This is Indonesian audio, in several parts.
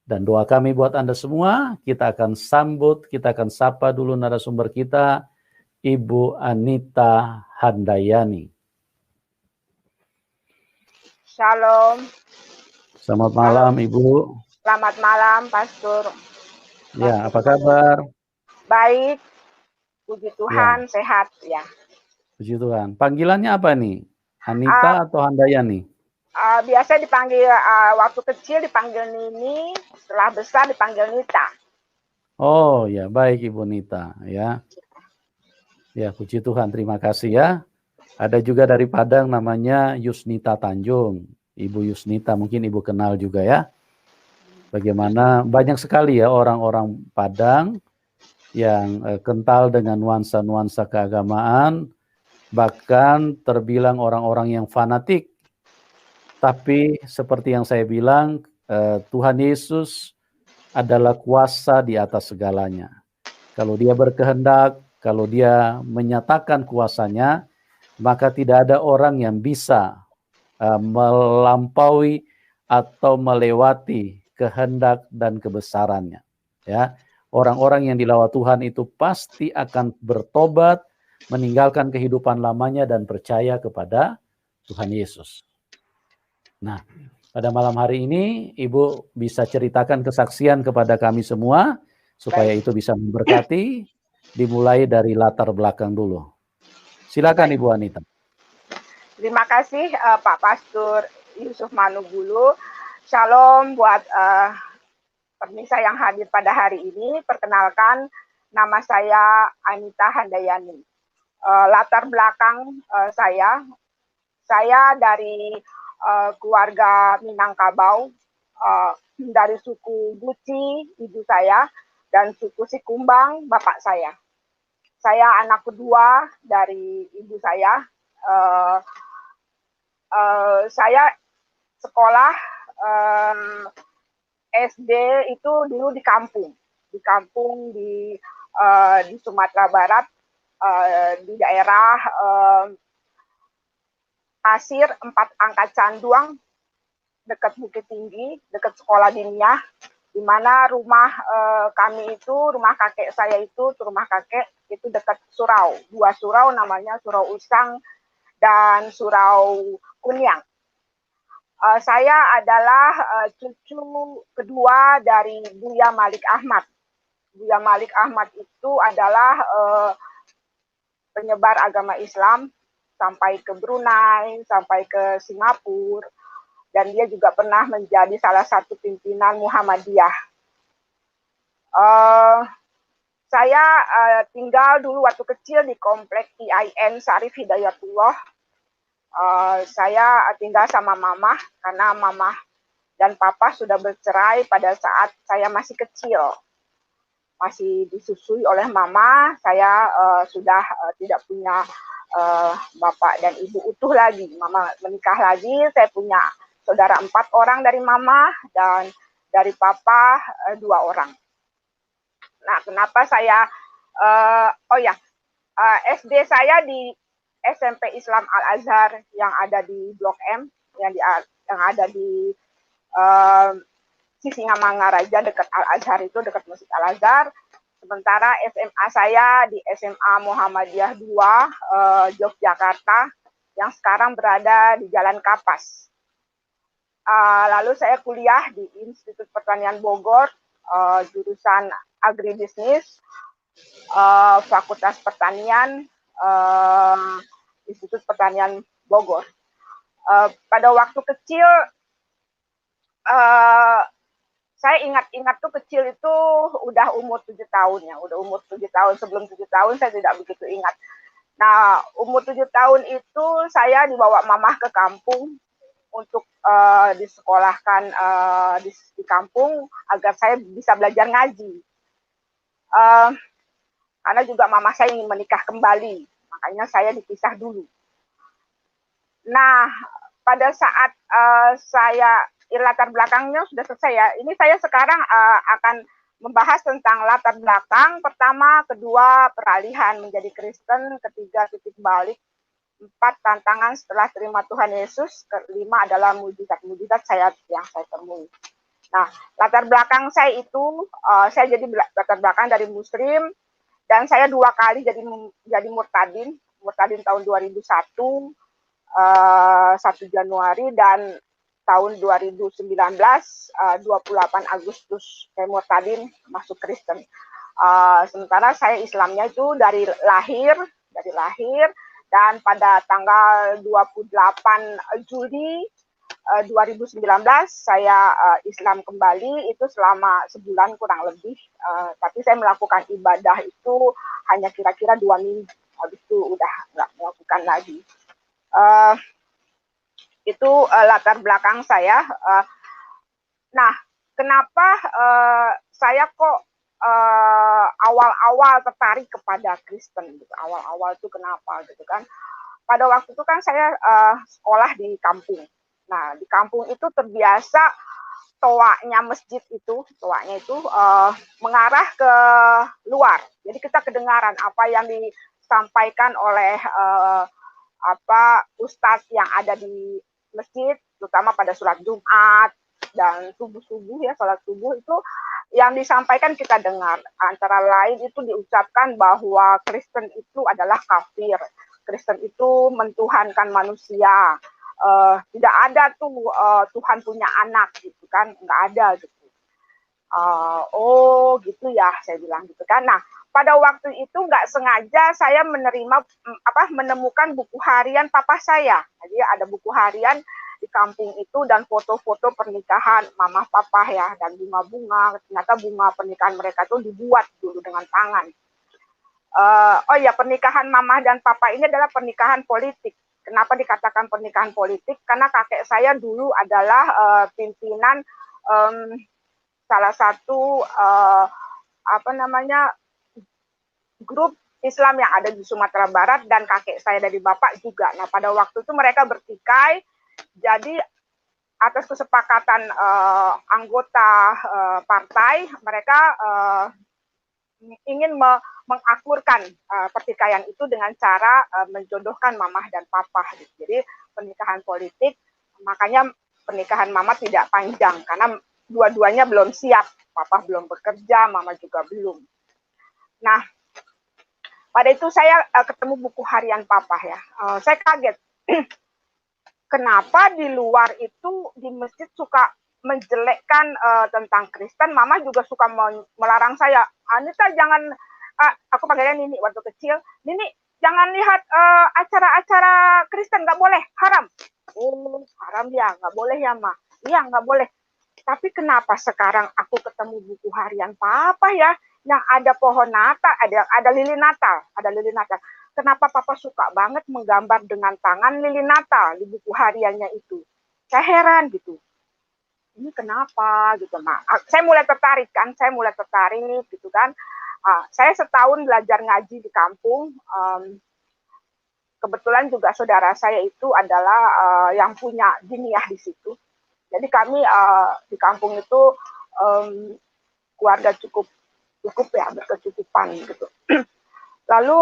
Dan doa kami buat Anda semua, kita akan sambut, kita akan sapa dulu narasumber kita, Ibu Anita Handayani. Shalom. Selamat malam, Ibu. Selamat malam, Pastor. Ya, apa kabar? Baik, puji Tuhan, sehat ya. Puji Tuhan. Panggilannya apa nih? Anita atau Handayani? Biasa dipanggil, waktu kecil dipanggil Nini, setelah besar dipanggil Nita. Oh ya, baik Ibu Nita ya. Ya, puji Tuhan, terima kasih ya. Ada juga dari Padang namanya Yusnita Tanjung. Ibu Yusnita, mungkin Ibu kenal juga ya. Bagaimana banyak sekali ya orang-orang Padang yang kental dengan nuansa-nuansa keagamaan, bahkan terbilang orang-orang yang fanatik. Tapi seperti yang saya bilang, Tuhan Yesus adalah kuasa di atas segalanya. Kalau dia berkehendak, kalau dia menyatakan kuasanya, maka tidak ada orang yang bisa melampaui atau melewati kehendak dan kebesarannya. Ya, orang-orang yang dilawat Tuhan itu pasti akan bertobat, meninggalkan kehidupan lamanya dan percaya kepada Tuhan Yesus. Nah, pada malam hari ini Ibu bisa ceritakan kesaksian kepada kami semua supaya itu bisa memberkati, dimulai dari latar belakang dulu. Silakan Ibu Anita. Terima kasih Pak Pastor Yusuf Manugulu. Shalom buat pemirsa yang hadir pada hari ini. Perkenalkan, nama saya Anita Handayani. Latar belakang saya dari keluarga Minangkabau, dari suku Guci ibu saya dan suku Sikumbang bapak saya. Saya anak kedua dari ibu saya. Saya sekolah SD itu dulu di kampung di Sumatera Barat, di daerah Pasir 4 Angkat Canduang, dekat Bukit Tinggi, dekat sekolah Diniyah, di mana rumah kami itu, rumah kakek saya itu, rumah kakek itu dekat surau, 2 surau namanya Surau Usang dan Surau Kunyang. Saya adalah cucu kedua dari Buya Malik Ahmad. Buya Malik Ahmad itu adalah penyebar agama Islam sampai ke Brunei, sampai ke Singapura, dan dia juga pernah menjadi salah satu pimpinan Muhammadiyah. Saya tinggal dulu waktu kecil di komplek IAIN Syarif Hidayatullah. Saya tinggal sama mama karena mama dan papa sudah bercerai pada saat saya masih kecil. Masih disusui oleh mama, saya sudah tidak punya bapak dan ibu utuh lagi. Mama menikah lagi, saya punya saudara 4 orang dari mama dan dari papa 2 orang. Nah, kenapa saya SD saya di SMP Islam Al-Azhar yang ada di Blok M, yang ada di Sisingamangaraja dekat Al-Azhar itu, dekat Masjid Al-Azhar. Sementara SMA saya di SMA Muhammadiyah 2 Yogyakarta yang sekarang berada di Jalan Kapas. Lalu saya kuliah di Institut Pertanian Bogor, jurusan Agribisnis, Fakultas Pertanian, Institut Pertanian Bogor. Pada waktu kecil, saya ingat tuh kecil itu udah umur 7 tahun ya, udah umur 7 tahun. Sebelum 7 tahun saya tidak begitu ingat. Nah, umur 7 tahun itu saya dibawa mamah ke kampung untuk disekolahkan di kampung agar saya bisa belajar ngaji. Karena juga mama saya ingin menikah kembali, makanya saya dipisah dulu. Nah, pada saat latar belakangnya sudah selesai ya. Ini saya sekarang akan membahas tentang latar belakang. Pertama, kedua, peralihan menjadi Kristen. Ketiga, titik balik. 4, tantangan setelah terima Tuhan Yesus. Kelima adalah mujizat-mujizat yang saya temui. Nah, latar belakang saya itu, saya jadi latar belakang dari Muslim, dan saya 2 kali jadi murtadin tahun 2001, 1 Januari, dan tahun 2019, 28 Agustus, saya murtadin masuk Kristen. Sementara saya Islamnya itu dari lahir, dan pada tanggal 28 Juli 2019 saya Islam kembali, itu selama sebulan kurang lebih, tapi saya melakukan ibadah itu hanya kira-kira 2 minggu, habis itu udah nggak melakukan lagi. Itu latar belakang saya. Nah, kenapa saya kok awal-awal tertarik kepada Kristen gitu. Awal-awal itu kenapa gitu kan. Pada waktu itu kan saya sekolah di kampung. Nah, di kampung itu terbiasa toanya masjid itu, mengarah ke luar. Jadi kita kedengaran apa yang disampaikan oleh ustadz yang ada di masjid, terutama pada sholat Jumat dan subuh-subuh ya, sholat subuh itu yang disampaikan kita dengar. Antara lain itu diucapkan bahwa Kristen itu adalah kafir, Kristen itu mentuhankan manusia, tidak ada tuh Tuhan punya anak gitu kan, nggak ada gitu. Oh gitu ya, saya bilang gitu kan. Nah, pada waktu itu nggak sengaja saya menemukan buku harian papa saya. Jadi ada buku harian di kampung itu dan foto-foto pernikahan mama papa ya, dan bunga-bunga. Ternyata bunga pernikahan mereka itu dibuat dulu dengan tangan. Oh ya, pernikahan mama dan papa ini adalah pernikahan politik. Kenapa dikatakan pernikahan politik? Karena kakek saya dulu adalah pimpinan salah satu grup Islam yang ada di Sumatera Barat, dan kakek saya dari bapak juga. Nah, pada waktu itu mereka bertikai, jadi atas kesepakatan anggota partai, mereka ingin mengakurkan pertikaian itu dengan cara menjodohkan mamah dan papa. Jadi pernikahan politik, makanya pernikahan mama tidak panjang karena dua-duanya belum siap. Papa belum bekerja, mama juga belum. Nah, pada itu saya ketemu buku harian papa ya. Saya kaget. Kenapa di luar itu di masjid suka menjelekkan tentang Kristen, mama juga suka melarang saya. Anita jangan, aku panggilnya Nini waktu kecil, Nini jangan lihat acara-acara Kristen, nggak boleh, haram. Oh, haram ya, nggak boleh ya, Ma. Iya, nggak boleh. Tapi kenapa sekarang aku ketemu buku harian papa ya, yang ada pohon Natal, ada lilin Natal. Kenapa papa suka banget menggambar dengan tangan lilin Natal di buku hariannya itu? Saya heran gitu. Ini kenapa gitu, Mak? Saya mulai tertarik gitu kan. Saya setahun belajar ngaji di kampung. Kebetulan juga saudara saya itu adalah yang punya diniyah di situ. Jadi kami di kampung itu keluarga cukup ya, berkecukupan gitu. Lalu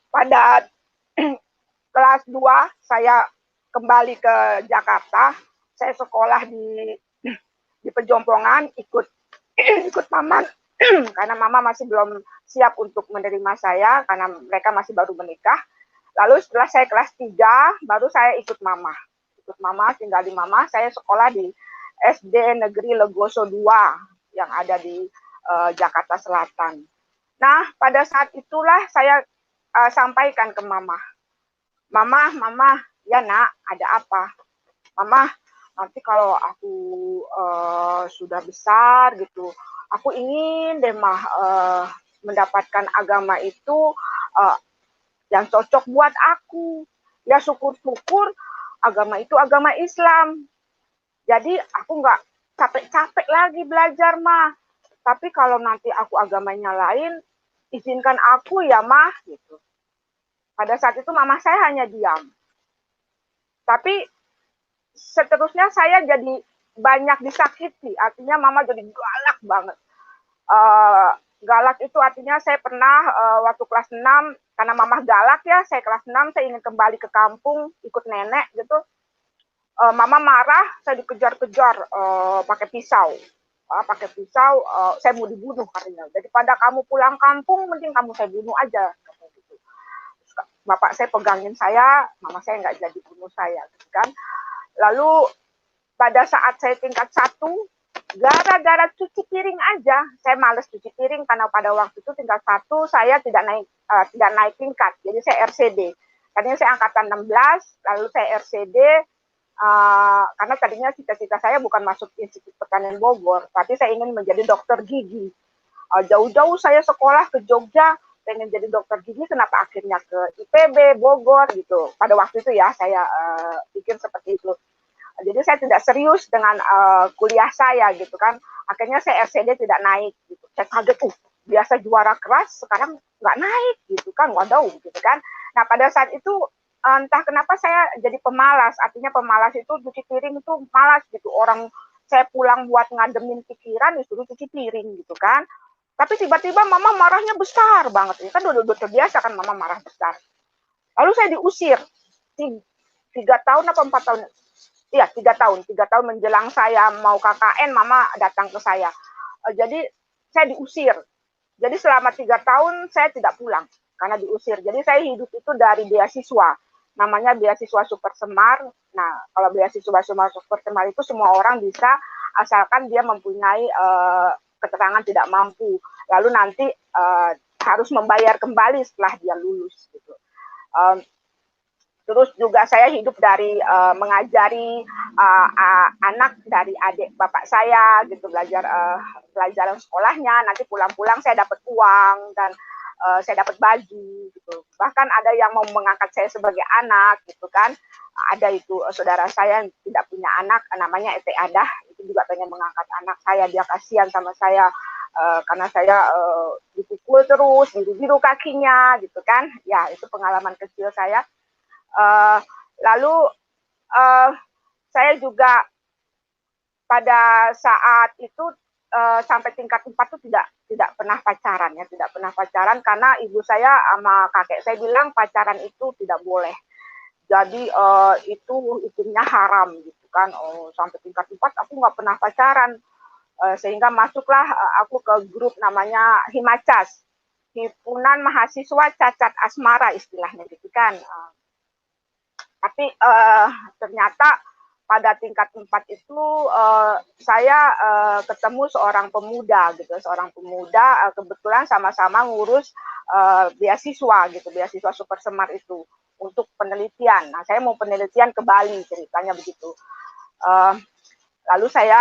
pada kelas 2 saya kembali ke Jakarta. Saya sekolah di Pejompongan, ikut mama karena mama masih belum siap untuk menerima saya karena mereka masih baru menikah. Lalu setelah saya kelas 3 baru saya ikut mama tinggal di mama. Saya sekolah di SD Negeri Legoso 2 yang ada di Jakarta Selatan. Nah, pada saat itulah saya sampaikan ke mama, ya nak, ada apa? Mama, nanti kalau aku sudah besar gitu, aku ingin deh mah mendapatkan agama itu yang cocok buat aku. Ya syukur-syukur agama itu agama Islam. Jadi aku nggak capek-capek lagi belajar mah. Tapi kalau nanti aku agamanya lain, izinkan aku ya mah gitu. Pada saat itu mama saya hanya diam. Tapi seterusnya saya jadi banyak disakiti. Artinya mama jadi galak banget. Galak itu artinya saya pernah waktu kelas 6, karena mama galak ya, saya kelas 6 saya ingin kembali ke kampung ikut nenek gitu. Mama marah, saya dikejar-kejar pakai pisau. Saya mau dibunuh katanya. Daripada kamu pulang kampung, mending kamu saya bunuh aja. Gitu. Bapak saya pegangin saya, mama saya nggak jadi bunuh saya, gitu kan. Lalu pada saat saya tingkat 1, gara-gara cuci piring aja, saya males cuci piring karena pada waktu itu tingkat 1 saya tidak naik tingkat, jadi saya RCD. Tadinya saya angkatan 16, lalu saya RCD, karena tadinya cita-cita saya bukan masuk Institut Pertanian Bogor, tapi saya ingin menjadi dokter gigi. Jauh-jauh saya sekolah ke Jogja, pengen jadi dokter gigi, kenapa akhirnya ke IPB, Bogor gitu. Pada waktu itu ya, saya pikir seperti itu. Jadi saya tidak serius dengan kuliah saya gitu kan. Akhirnya saya RCD tidak naik gitu. Saya kaget, biasa juara keras, sekarang nggak naik gitu kan, waduh gitu kan. Nah pada saat itu entah kenapa saya jadi pemalas, artinya pemalas itu cuci piring itu malas gitu. Orang saya pulang buat ngademin pikiran, disuruh cuci piring gitu kan. Tapi tiba-tiba mama marahnya besar banget, ini kan udah terbiasa kan mama marah besar. Lalu saya diusir 3 tahun apa 4 tahun. Iya, 3 tahun menjelang saya mau KKN, mama datang ke saya. Jadi saya diusir. Jadi selama 3 tahun saya tidak pulang karena diusir. Jadi saya hidup itu dari beasiswa, namanya beasiswa Super Semar. Nah, kalau beasiswa Super Semar itu semua orang bisa, asalkan dia mempunyai keterangan tidak mampu. Lalu nanti harus membayar kembali setelah dia lulus gitu. Terus juga saya hidup dari mengajari anak dari adik bapak saya gitu, belajar pelajaran sekolahnya. Nanti pulang-pulang saya dapat uang dan saya dapat baju gitu. Bahkan ada yang mau mengangkat saya sebagai anak gitu kan. Ada itu saudara saya yang tidak punya anak, namanya Ete Adah, itu juga pengen mengangkat anak saya. Dia kasihan sama saya karena saya dipukul terus, biru-biru kakinya gitu kan. Ya itu pengalaman kecil saya. Lalu saya juga pada saat itu sampai tingkat 4 itu tidak pernah pacaran ya, tidak pernah pacaran karena ibu saya sama kakek saya bilang pacaran itu tidak boleh. Jadi itu hukumnya haram gitu kan. Sampai tingkat 4 aku nggak pernah pacaran. Sehingga masuklah aku ke grup namanya Himacas, Himpunan Mahasiswa Cacat Asmara istilahnya gitu kan. Tapi ternyata pada tingkat 4 itu saya ketemu seorang pemuda gitu, kebetulan sama-sama ngurus beasiswa gitu, beasiswa Super Semar itu untuk penelitian. Nah, saya mau penelitian ke Bali ceritanya begitu. Lalu saya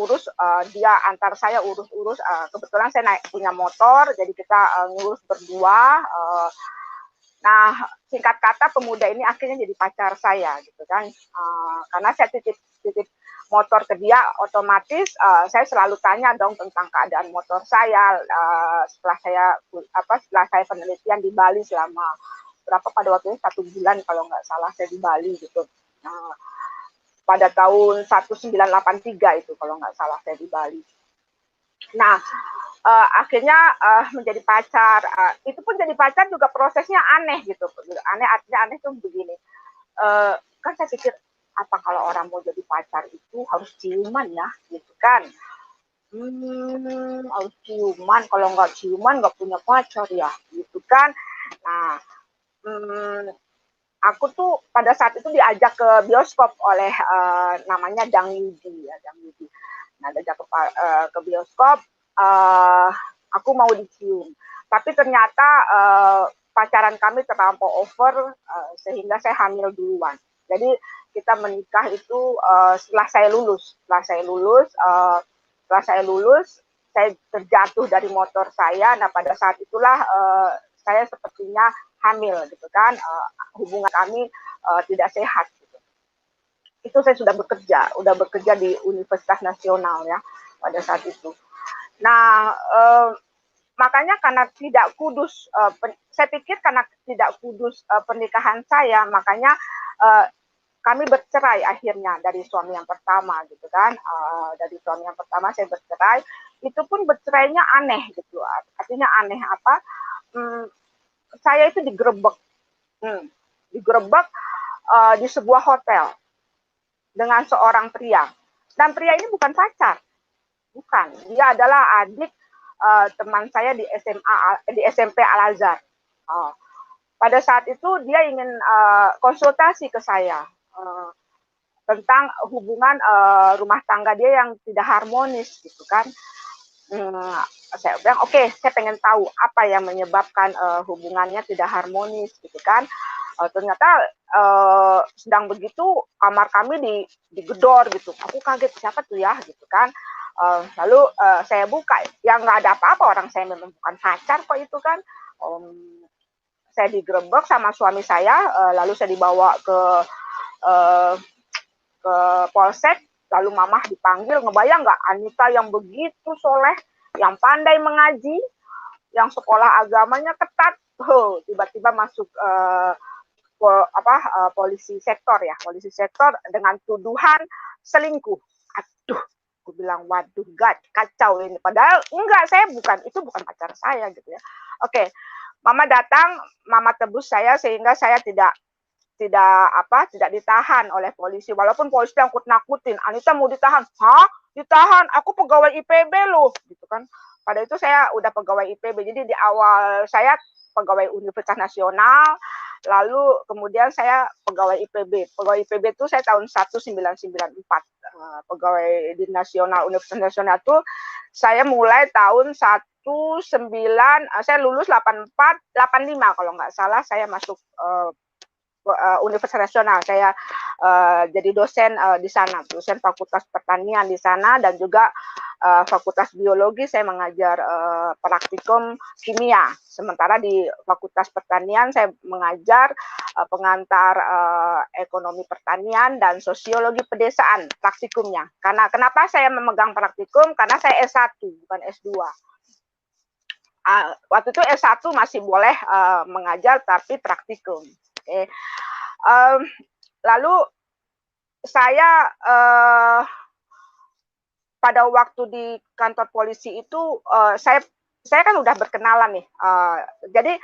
urus dia antar saya urus kebetulan saya punya motor, jadi kita ngurus berdua. Nah, singkat kata pemuda ini akhirnya jadi pacar saya gitu kan. Karena saya titip motor ke dia, otomatis saya selalu tanya dong tentang keadaan motor saya setelah saya penelitian di Bali selama pada waktu itu 1 bulan kalau nggak salah saya di Bali gitu. Pada tahun 1983 itu kalau nggak salah saya di Bali. Nah, akhirnya menjadi pacar. Itu pun jadi pacar juga prosesnya aneh gitu. Artinya aneh tuh begini. Kan saya pikir, apa kalau orang mau jadi pacar itu harus ciuman ya, gitu kan. Harus ciuman. Kalau nggak ciuman nggak punya pacar ya, gitu kan. Nah, aku tuh pada saat itu diajak ke bioskop oleh namanya Dang Yudi ya, Dang Yudi. Nah, diajak ke bioskop. Aku mau dicium, tapi ternyata pacaran kami terlampau over sehingga saya hamil duluan. Jadi kita menikah itu setelah saya lulus. Setelah saya lulus, saya terjatuh dari motor saya. Nah, pada saat itulah saya sepertinya hamil gitu kan. Hubungan kami tidak sehat gitu. Itu saya sudah bekerja di Universitas Nasional ya pada saat itu. Nah, makanya karena tidak kudus, saya pikir karena tidak kudus pernikahan saya, makanya kami bercerai akhirnya dari suami yang pertama gitu kan. Dari suami yang pertama saya bercerai, itu pun bercerainya aneh gitu. Artinya aneh apa? Saya itu digerebek. di sebuah hotel dengan seorang pria. Dan pria ini bukan pacar, bukan. Dia adalah adik teman saya di SMP Al Azhar. Pada saat itu dia ingin konsultasi ke saya tentang hubungan rumah tangga dia yang tidak harmonis gitu kan. Saya bilang oke, saya pengen tahu apa yang menyebabkan hubungannya tidak harmonis gitu kan. Ternyata sedang begitu kamar kami digedor gitu. Aku kaget, siapa tuh ya gitu kan. Lalu saya buka, ya nggak ada apa-apa, orang saya memang bukan pacar kok itu kan. Saya digerebek sama suami saya, lalu saya dibawa ke polsek, lalu mamah dipanggil. Ngebayang nggak Anita yang begitu soleh, yang pandai mengaji, yang sekolah agamanya ketat, tiba-tiba masuk polisi sektor dengan tuduhan selingkuh. Aduh, aku bilang waduh, kacau ini. Padahal enggak, itu bukan pacar saya gitu ya. Oke, mama datang, mama tebus saya sehingga saya tidak ditahan oleh polisi. Walaupun polisi nakut-nakutin, Anita mau ditahan. Hah? Ditahan? Aku pegawai IPB loh, gitu kan. Pada itu saya udah pegawai IPB. Jadi di awal saya pegawai Universitas Nasional, lalu kemudian saya pegawai IPB. Pegawai IPB itu saya tahun 1994. Pegawai di Nasional, Universitas Nasional itu saya mulai tahun 19, saya lulus 84, 85 kalau nggak salah saya masuk Universitas Nasional. Saya jadi dosen di sana, dosen Fakultas Pertanian di sana, dan juga Fakultas Biologi saya mengajar praktikum kimia. Sementara di Fakultas Pertanian saya mengajar pengantar ekonomi pertanian dan sosiologi pedesaan praktikumnya. Karena kenapa saya memegang praktikum? Karena saya S1 bukan S2. Waktu itu S1 masih boleh mengajar tapi praktikum. Okay. Lalu saya pada waktu di kantor polisi itu saya kan udah berkenalan nih. Jadi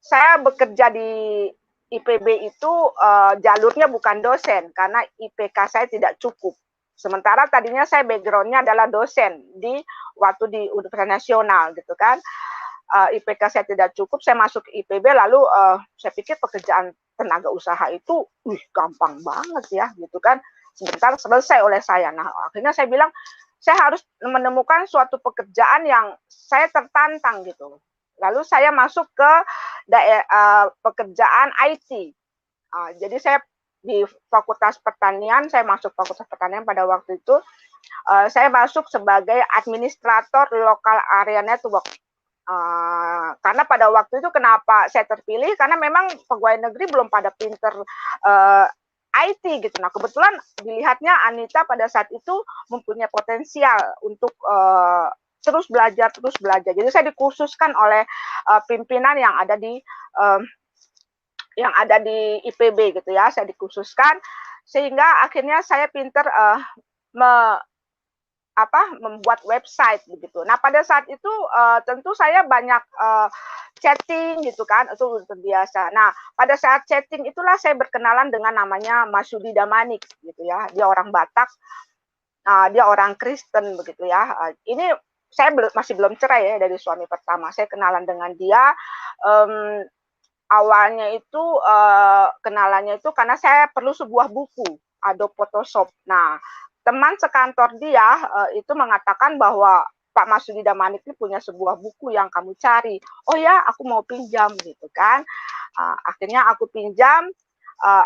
saya bekerja di IPB itu jalurnya bukan dosen karena IPK saya tidak cukup. Sementara tadinya saya backgroundnya adalah dosen waktu di Universitas Nasional gitu kan. IPK saya tidak cukup, saya masuk ke IPB, lalu saya pikir pekerjaan tenaga usaha itu gampang banget ya gitu kan, sebentar selesai oleh saya. Nah akhirnya saya bilang saya harus menemukan suatu pekerjaan yang saya tertantang gitu. Lalu saya masuk ke pekerjaan IT. Jadi saya di Fakultas Pertanian, saya masuk Fakultas Pertanian pada waktu itu, saya masuk sebagai administrator lokal area network. Karena pada waktu itu kenapa saya terpilih, karena memang pegawai negeri belum pada pinter IT gitu. Nah kebetulan dilihatnya Anita pada saat itu mempunyai potensial untuk terus belajar. Jadi saya dikhususkan oleh pimpinan yang ada di IPB gitu ya, saya dikhususkan sehingga akhirnya saya pinter membuat website begitu. Nah pada saat itu tentu saya banyak chatting gitu kan, itu terbiasa. Nah pada saat chatting itulah saya berkenalan dengan namanya Mas Yudi Damanik gitu ya. Dia orang Batak, dia orang Kristen begitu ya. Ini saya masih belum cerai ya dari suami pertama. Saya kenalan dengan dia. Awalnya itu kenalannya itu karena saya perlu sebuah buku Adobe Photoshop. Nah teman sekantor dia itu mengatakan bahwa Pak Masudi Damanik ini punya sebuah buku yang kamu cari. Oh ya, aku mau pinjam gitu kan. Akhirnya aku pinjam,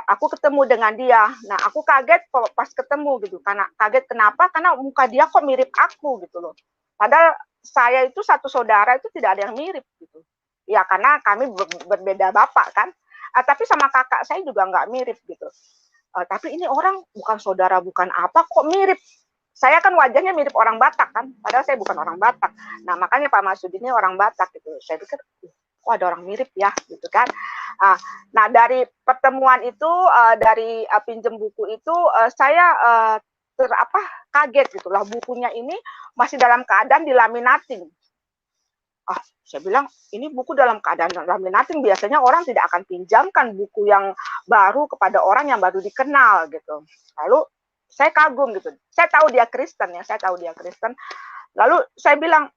aku ketemu dengan dia. Nah, aku kaget pas ketemu gitu. Karena kaget kenapa? Karena muka dia kok mirip aku gitu loh. Padahal saya itu satu saudara itu tidak ada yang mirip gitu. Ya karena kami berbeda bapak kan. Tapi sama kakak saya juga nggak mirip gitu. Tapi ini orang bukan saudara, bukan apa, kok mirip. Saya kan wajahnya mirip orang Batak kan, padahal saya bukan orang Batak. Nah makanya Pak Masudi ini orang Batak gitu. Saya pikir, kok ada orang mirip ya gitu kan. Nah dari pertemuan itu, dari pinjem buku itu, saya kaget gitulah, bukunya ini masih dalam keadaan dilaminating. Saya bilang, ini buku dalam keadaan laminating, biasanya orang tidak akan pinjamkan buku yang baru kepada orang yang baru dikenal gitu. Lalu saya kagum gitu. Saya tahu dia Kristen ya, saya tahu dia Kristen. Lalu saya bilang,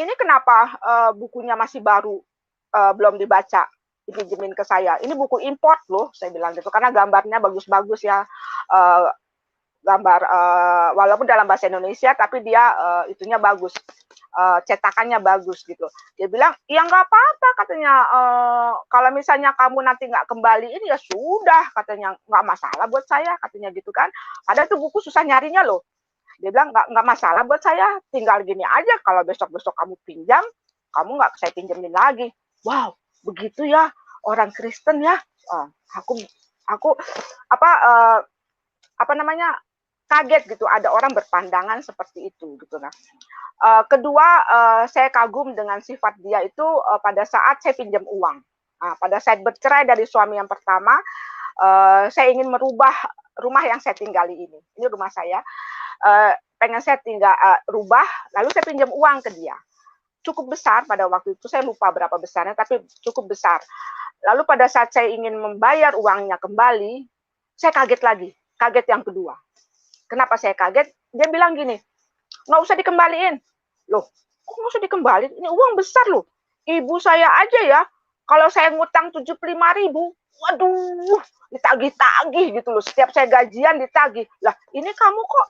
ini kenapa bukunya masih baru, belum dibaca, dipinjemin ke saya. Ini buku import loh, saya bilang gitu. Karena gambarnya bagus-bagus ya. Gambar walaupun dalam bahasa Indonesia tapi dia itunya bagus, cetakannya bagus gitu. Dia bilang ya nggak apa-apa katanya, kalau misalnya kamu nanti nggak kembaliin ya sudah katanya, nggak masalah buat saya katanya gitu kan. Padahal itu buku susah nyarinya loh. Dia bilang nggak masalah buat saya, tinggal gini aja, kalau besok-besok kamu pinjam, kamu nggak saya pinjemin lagi. Wow, begitu ya orang Kristen ya. Aku apa namanya, kaget gitu ada orang berpandangan seperti itu gitu. Nah, kedua, saya kagum dengan sifat dia itu pada saat saya pinjam uang. Nah, pada saat bercerai dari suami yang pertama, saya ingin merubah rumah yang saya tinggali ini. Ini rumah saya, pengen saya rubah, lalu saya pinjam uang ke dia. Cukup besar pada waktu itu, saya lupa berapa besarnya, tapi cukup besar. Lalu pada saat saya ingin membayar uangnya kembali, saya kaget lagi, kaget yang kedua. Kenapa saya kaget? Dia bilang gini, nggak usah dikembaliin. Loh, kok nggak usah dikembaliin? Ini uang besar loh. Ibu saya aja ya, kalau saya ngutang 75.000, waduh, ditagih-tagih gitu loh. Setiap saya gajian ditagih. Lah, ini kamu kok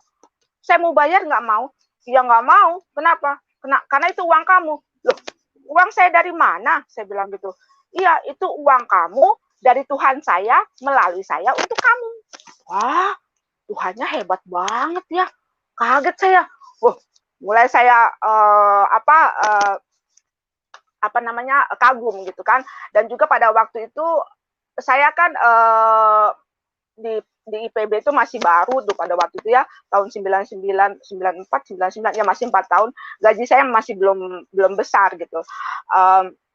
saya mau bayar nggak mau? Ya nggak mau. Kenapa? Karena itu uang kamu. Loh, uang saya dari mana? Saya bilang gitu. Iya, itu uang kamu dari Tuhan saya, melalui saya untuk kamu. Wah, Tuhannya hebat banget ya. Kaget saya. Wah, mulai saya kagum gitu kan. Dan juga pada waktu itu saya kan di IPB itu masih baru tuh pada waktu itu ya, tahun 99, 94, 99 ya, masih 4 tahun. Gaji saya masih belum besar gitu.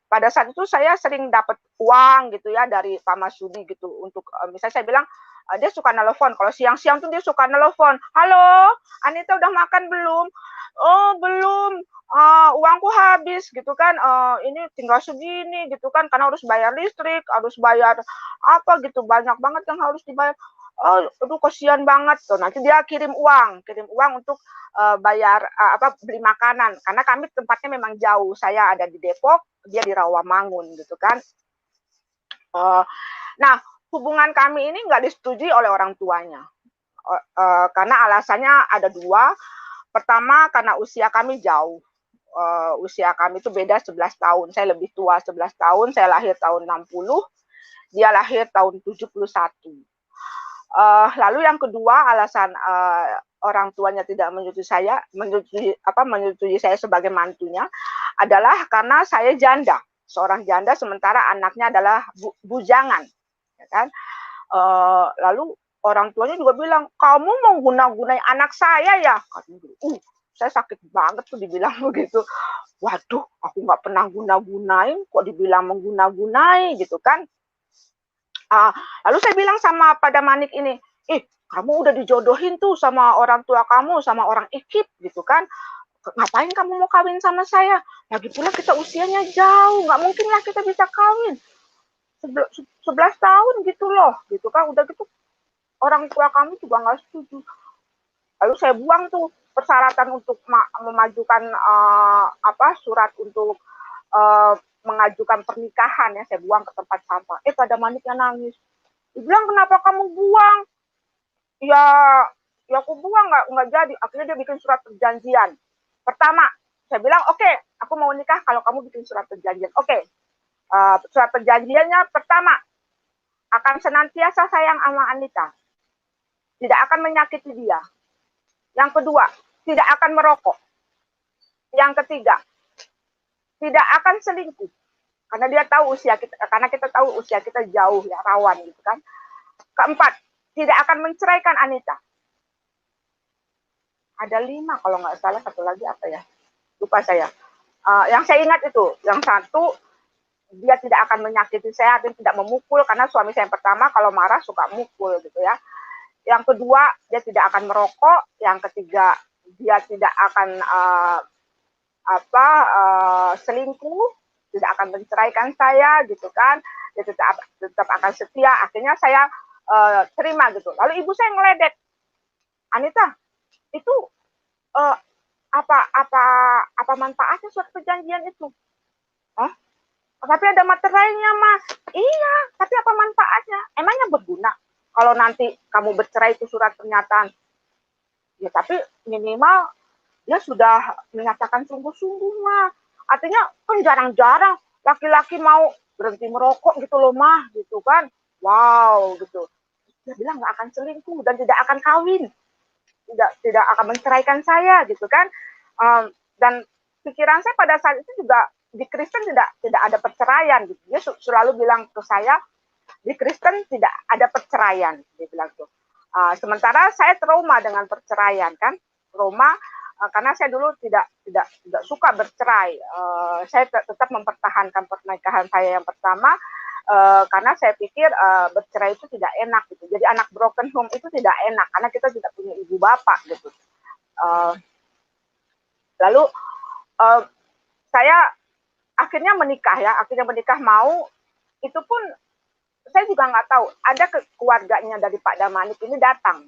Pada saat itu saya sering dapat uang gitu ya dari Pak Masudi gitu untuk misalnya saya bilang, dia suka nelpon, kalau siang-siang tuh dia suka nelpon, halo Anita udah makan belum? Oh belum, uangku habis gitu kan, ini tinggal segini gitu kan, karena harus bayar listrik, harus bayar apa gitu, banyak banget yang harus dibayar. Oh, aduh kasihan banget tuh. Nanti dia kirim uang untuk bayar beli makanan, karena kami tempatnya memang jauh. Saya ada di Depok, dia di Rawamangun gitu kan. Nah, hubungan kami ini nggak disetujui oleh orang tuanya, karena alasannya ada dua. Pertama, karena usia kami jauh. Usia kami itu beda 11 tahun. Saya lebih tua 11 tahun, saya lahir tahun 60, dia lahir tahun 71. Lalu yang kedua, alasan orang tuanya tidak menyetujui saya sebagai mantunya adalah karena saya janda, seorang janda, sementara anaknya adalah bujangan, ya kan? Lalu orang tuanya juga bilang, kamu mau guna-gunai anak saya ya? Katanya, saya sakit banget tuh dibilang begitu. Waduh, aku nggak pernah guna-gunain, kok dibilang mengguna-gunai gitu kan? Lalu saya bilang sama pada Manik ini, kamu udah dijodohin tuh sama orang tua kamu, sama orang Ikip gitu kan, ngapain kamu mau kawin sama saya? Lagi pula kita usianya jauh, nggak mungkin lah kita bisa kawin. 11 tahun gitu loh, gitu kan, udah gitu orang tua kamu juga nggak setuju. Lalu saya buang tuh persyaratan untuk memajukan surat untuk mengajukan pernikahan ya, saya buang ke tempat sampah. Pada Maniknya nangis. Dia bilang, kenapa kamu buang? Ya aku buang nggak jadi. Akhirnya dia bikin surat perjanjian. Pertama, saya bilang, oke, aku mau nikah kalau kamu bikin surat perjanjian. Oke. Surat perjanjiannya pertama, akan senantiasa sayang sama Anita. Tidak akan menyakiti dia. Yang kedua, tidak akan merokok. Yang ketiga, tidak akan selingkuh. Karena dia tahu usia kita, karena kita tahu usia kita jauh ya, rawan gitu kan. Keempat, tidak akan menceraikan Anita. Ada 5 kalau nggak salah, satu lagi apa ya? Lupa saya. Yang saya ingat itu, yang satu, dia tidak akan menyakiti saya, dan tidak memukul, karena suami saya yang pertama kalau marah suka mukul gitu ya. Yang kedua, dia tidak akan merokok. Yang ketiga, dia tidak akan selingkuh, tidak akan menceraikan saya gitu kan, dia tetap akan setia. Akhirnya saya terima gitu. Lalu ibu saya ngeledek, Anita, itu uh, apa manfaatnya surat perjanjian itu? Hah? Tapi ada materialnya, Mas. Iya, tapi apa manfaatnya? Emangnya berguna? Kalau nanti kamu bercerai itu surat pernyataan. Ya, tapi minimal dia sudah menyatakan sungguh-sungguh, mah. Artinya kan jarang-jarang laki-laki mau berhenti merokok gitu loh, mah, gitu kan. Wow, gitu. Dia bilang nggak akan selingkuh dan tidak akan kawin. Tidak akan menceraikan saya gitu kan. Dan pikiran saya pada saat itu juga di Kristen tidak ada perceraian gitu. Dia selalu bilang ke saya, di Kristen tidak ada perceraian, dia bilang tuh. Sementara saya trauma dengan perceraian kan, trauma karena saya dulu tidak suka bercerai. Saya tetap mempertahankan pernikahan saya yang pertama karena saya pikir bercerai itu tidak enak gitu. Jadi anak broken home itu tidak enak karena kita tidak punya ibu bapak gitu. Lalu saya akhirnya menikah mau, itu pun saya juga nggak tahu, ada keluarganya dari Pak Damanik ini datang,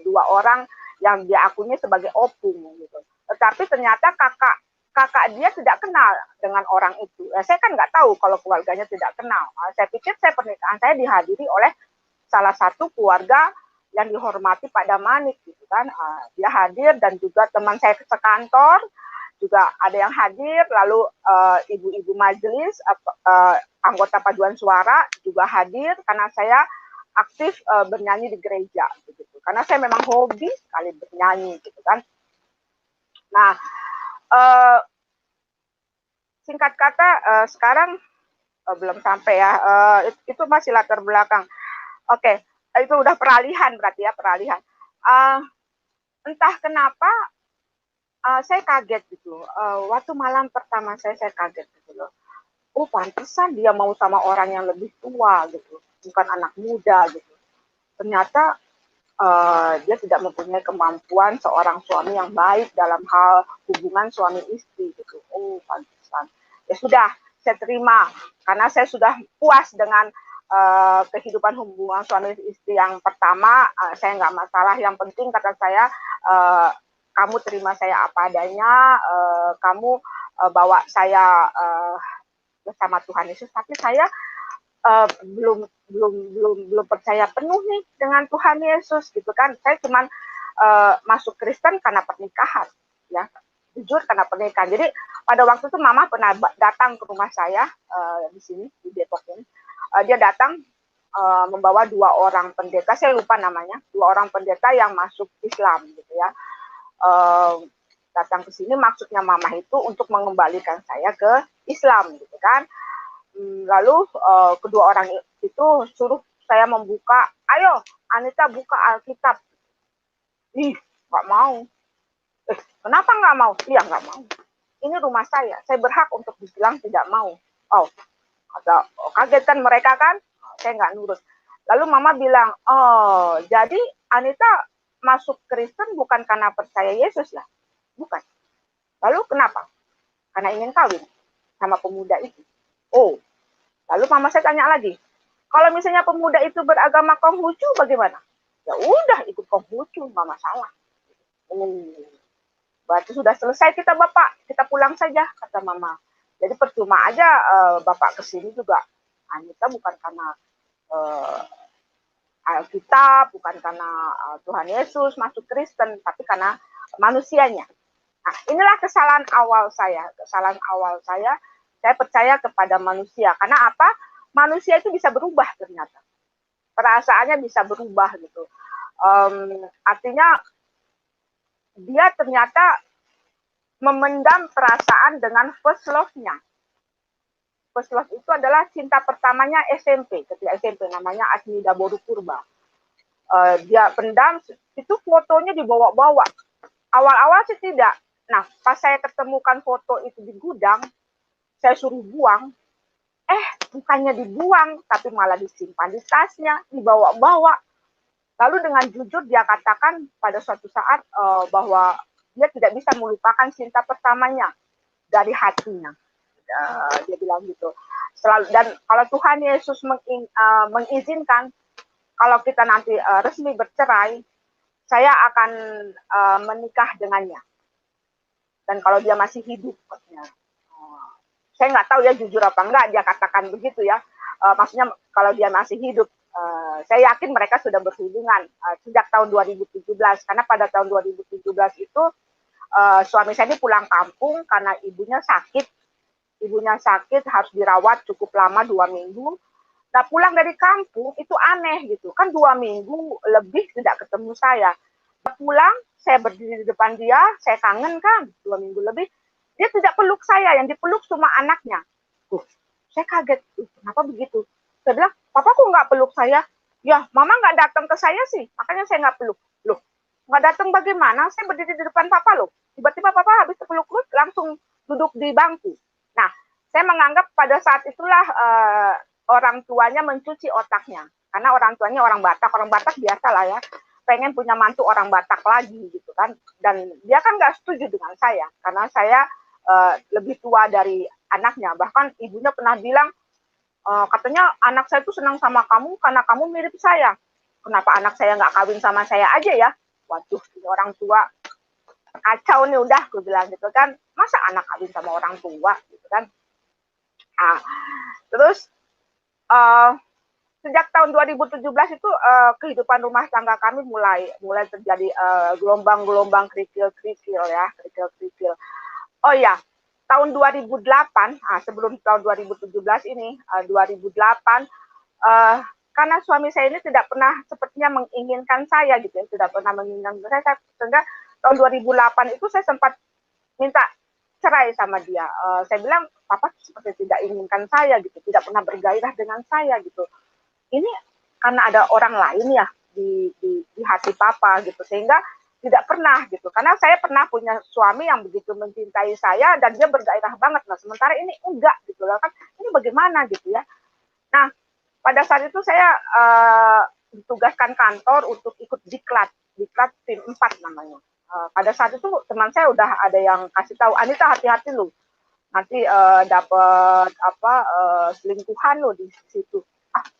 2 orang yang dia akunya sebagai opung gitu. Tetapi ternyata kakak dia tidak kenal dengan orang itu. Saya kan nggak tahu kalau keluarganya tidak kenal. Saya pikir pernikahan saya dihadiri oleh salah satu keluarga yang dihormati Pak Damanik gitu kan. Dia hadir dan juga teman saya sekantor juga ada yang hadir, lalu ibu-ibu majelis, anggota paduan suara juga hadir karena saya aktif bernyanyi di gereja gitu. Karena saya memang hobi sekali bernyanyi gitu kan. Nah, singkat kata sekarang belum sampai ya, itu masih latar belakang. Oke, itu udah peralihan berarti ya, peralihan. Entah kenapa saya kaget gitu. Waktu malam pertama saya kaget gitu loh. Oh, pantesan dia mau sama orang yang lebih tua gitu, bukan anak muda gitu. Ternyata dia tidak mempunyai kemampuan seorang suami yang baik dalam hal hubungan suami istri gitu. Oh, pantesan. Ya sudah, saya terima karena saya sudah puas dengan kehidupan hubungan suami istri yang pertama. Saya nggak masalah. Yang penting kata saya, kamu terima saya apa adanya, kamu bawa saya bersama Tuhan Yesus, tapi saya belum percaya penuh nih dengan Tuhan Yesus gitu kan. Saya cuman masuk Kristen karena pernikahan, ya, jujur karena pernikahan. Jadi pada waktu itu Mama pernah datang ke rumah saya di sini di Depok ini. Dia datang membawa 2 orang pendeta, saya lupa namanya, 2 orang pendeta yang masuk Islam gitu ya. Datang ke sini maksudnya Mama itu untuk mengembalikan saya ke Islam gitu kan. Lalu kedua orang itu suruh saya membuka, ayo Anita buka Alkitab. Ih, nggak mau. Kenapa nggak mau? Iya nggak mau. Ini rumah saya berhak untuk dibilang tidak mau. Oh, kaget kan mereka kan? Saya nggak nurut. Lalu Mama bilang, oh jadi Anita masuk Kristen bukan karena percaya Yesus ya? Bukan. Lalu kenapa? Karena ingin kawin sama pemuda itu. Oh, lalu Mama saya tanya lagi, kalau misalnya pemuda itu beragama Konghucu bagaimana? Ya udah ikut Konghucu, nggak masalah. Berarti sudah selesai kita Bapak, kita pulang saja, kata Mama. Jadi percuma aja Bapak kesini juga. Anita bukan karena Alkitab, bukan karena Tuhan Yesus masuk Kristen, tapi karena manusianya. Nah, inilah kesalahan awal saya. Saya percaya kepada manusia. Karena apa? Manusia itu bisa berubah ternyata. Perasaannya bisa berubah gitu. Artinya dia ternyata memendam perasaan dengan first love-nya. First love itu adalah cinta pertamanya SMP, ketika SMP, namanya Asmida Boru Purba. Dia pendam, itu fotonya dibawa-bawa. Awal-awal sih tidak. Nah, pas saya ketemukan foto itu di gudang, saya suruh buang. Bukannya dibuang, tapi malah disimpan di tasnya, dibawa-bawa. Lalu dengan jujur dia katakan pada suatu saat bahwa dia tidak bisa melupakan cinta pertamanya. dari hatinya. Dia bilang gitu. Selalu, dan kalau Tuhan Yesus mengizinkan, kalau kita nanti resmi bercerai, saya akan menikah dengannya. Dan kalau dia masih hidup, saya nggak tahu ya jujur apa enggak dia katakan begitu ya. Maksudnya kalau dia masih hidup, saya yakin mereka sudah berhubungan sejak tahun 2017, karena pada tahun 2017 itu suami saya ini pulang kampung karena ibunya sakit harus dirawat cukup lama 2 minggu. Nah pulang dari kampung itu aneh gitu kan, 2 minggu lebih tidak ketemu saya. Pulang saya berdiri di depan dia, saya kangen kan 2 minggu lebih, dia tidak peluk saya, yang dipeluk cuma anaknya. Saya kaget, kenapa begitu? Saya bilang, papa kok nggak peluk saya? Ya mama nggak datang ke saya sih, makanya saya nggak peluk. Loh nggak datang bagaimana? Saya berdiri di depan papa loh. Tiba-tiba papa habis peluk langsung duduk di bangku. Nah, saya menganggap pada saat itulah orang tuanya mencuci otaknya. Karena orang tuanya orang Batak biasa lah ya. Pengen punya mantu orang Batak lagi gitu kan. Dan dia kan nggak setuju dengan saya. Karena saya lebih tua dari anaknya. Bahkan ibunya pernah bilang, katanya anak saya tuh senang sama kamu karena kamu mirip saya. Kenapa anak saya nggak kawin sama saya aja ya? Waduh, ini orang tua kacau nih udah, gue bilang gitu kan. Masa anak kawin sama orang tua gitu kan. Terus sejak tahun 2017 itu kehidupan rumah tangga kami mulai terjadi gelombang-gelombang kerikil ya, kerikil. Oh ya, tahun 2008, sebelum tahun 2017 ini, 2008, karena suami saya ini tidak pernah sepertinya menginginkan saya gitu ya, tidak pernah menginginkan saya, sehingga tahun 2008 itu saya sempat minta cerai sama dia. Saya bilang, papa seperti tidak inginkan saya gitu, tidak pernah bergairah dengan saya gitu. Ini karena ada orang lain ya di hati papa gitu, sehingga tidak pernah gitu. Karena saya pernah punya suami yang begitu mencintai saya dan dia bergairah banget. Nah, sementara ini enggak gitu loh kan. Ini bagaimana gitu ya. Nah, pada saat itu saya ditugaskan kantor untuk ikut diklat tim 4 namanya. Pada saat itu teman saya udah ada yang kasih tahu, Anita hati-hati lu, nanti dapat selingkuhan lo di situ.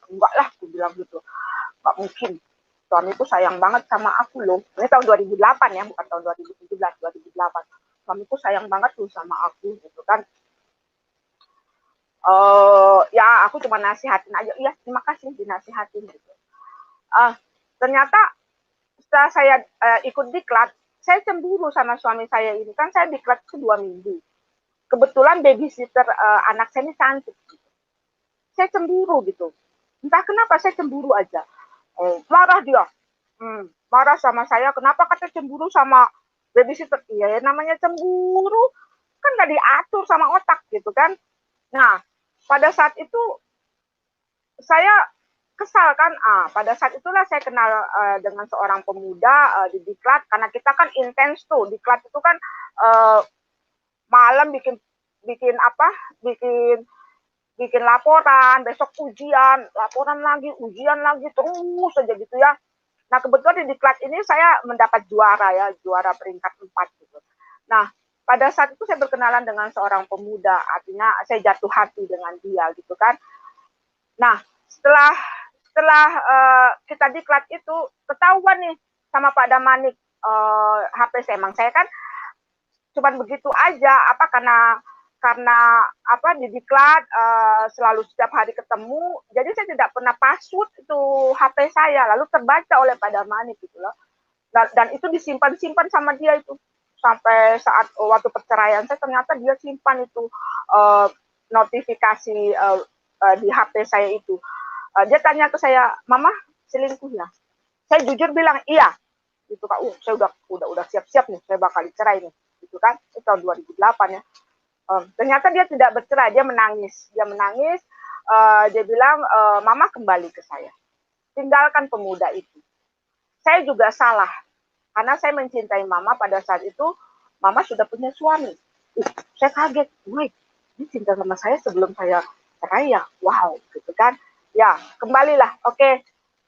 Enggak lah, aku bilang gitu, nggak mungkin. Suamiku sayang banget sama aku loh. Ini tahun 2008 ya, bukan tahun 2017, 2008. Suamiku sayang banget tuh sama aku gitu kan. Ya aku cuma nasihatin aja, iya terima kasih dinasihatin gitu. Ternyata setelah saya ikut diklat, saya cemburu sama suami saya ini kan. Saya diklat itu 2 minggu. Kebetulan babysitter anak saya ini cantik gitu. Saya cemburu gitu, entah kenapa saya cemburu aja. Marah dia, marah sama saya, kenapa kata cemburu sama babysitter? Iya namanya cemburu kan nggak diatur sama otak gitu kan. Nah pada saat itu saya kesal kan. Pada saat itulah saya kenal dengan seorang pemuda di diklat, karena kita kan intens tuh diklat itu kan, malam bikin laporan, besok ujian, laporan lagi, ujian lagi, terus saja gitu ya. Nah kebetulan di diklat ini saya mendapat juara peringkat 4 gitu. Nah pada saat itu saya berkenalan dengan seorang pemuda, artinya saya jatuh hati dengan dia gitu kan. Nah setelah kita diklat itu ketahuan nih sama Pak Damanik HP saya. Emang saya kan cuman begitu aja, karena di diklat selalu setiap hari ketemu, jadi saya tidak pernah password itu HP saya, lalu terbaca oleh Pak Damanik gitu loh. Dan itu disimpan sama dia itu sampai saat waktu perceraian saya, ternyata dia simpan itu notifikasi di HP saya itu. Dia tanya ke saya, mama selingkuh ya? Saya jujur bilang iya gitu Kak. Saya udah siap-siap nih, saya bakal dicerai nih gitu kan. Itu tahun 2008 ya. Ternyata dia tidak bercerai, dia menangis. Dia bilang, mama kembali ke saya, tinggalkan pemuda itu. Saya juga salah karena saya mencintai mama. Pada saat itu mama sudah punya suami. Saya kaget, wih, ini cinta sama saya sebelum saya cerai ya, wow gitu kan. Ya kembalilah, oke,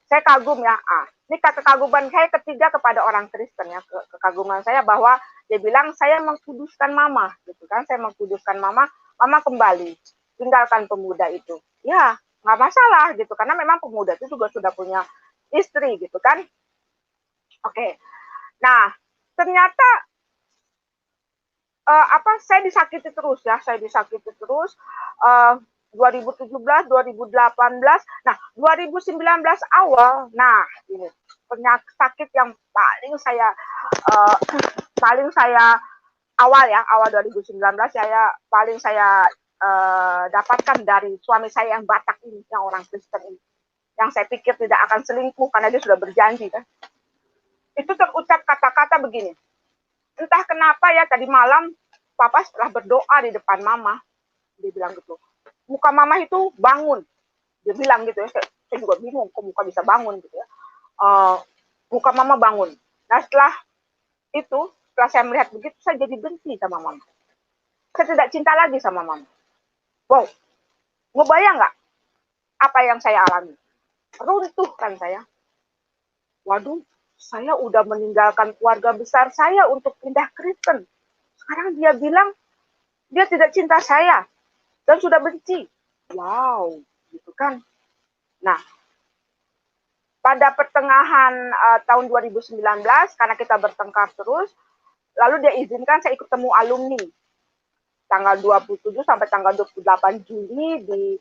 saya kagum ya. Ini kekaguman saya ketiga kepada orang Kristen ya, kekaguman saya bahwa dia bilang saya mengkuduskan mama, gitu kan? Saya mengkuduskan mama, mama kembali, tinggalkan pemuda itu. Ya, nggak masalah gitu, karena memang pemuda itu juga sudah punya istri gitu kan? Oke, nah ternyata saya disakiti terus ya, saya disakiti terus. 2017, 2018, nah 2019 awal, nah ini penyakit sakit yang paling saya awal 2019 saya dapatkan dari suami saya yang Batak ini, yang orang Kristen ini, yang saya pikir tidak akan selingkuh karena dia sudah berjanji kan. Itu terucap kata-kata begini, entah kenapa ya tadi malam papa setelah berdoa di depan mama, dia bilang gitu, muka mama itu bangun, dia bilang gitu ya, saya juga bingung kok muka bisa bangun gitu ya, muka mama bangun. Nah setelah saya melihat begitu, saya jadi benci sama mama, saya tidak cinta lagi sama mama. Wow, ngebayang nggak apa yang saya alami? Runtuh kan saya. Waduh, saya udah meninggalkan keluarga besar saya untuk pindah Kristen. Sekarang dia bilang dia tidak cinta saya dan sudah benci. Wow, gitu kan. Nah, pada pertengahan tahun 2019, karena kita bertengkar terus, lalu dia izinkan saya ikut temu alumni. Tanggal 27 sampai tanggal 28 Juli di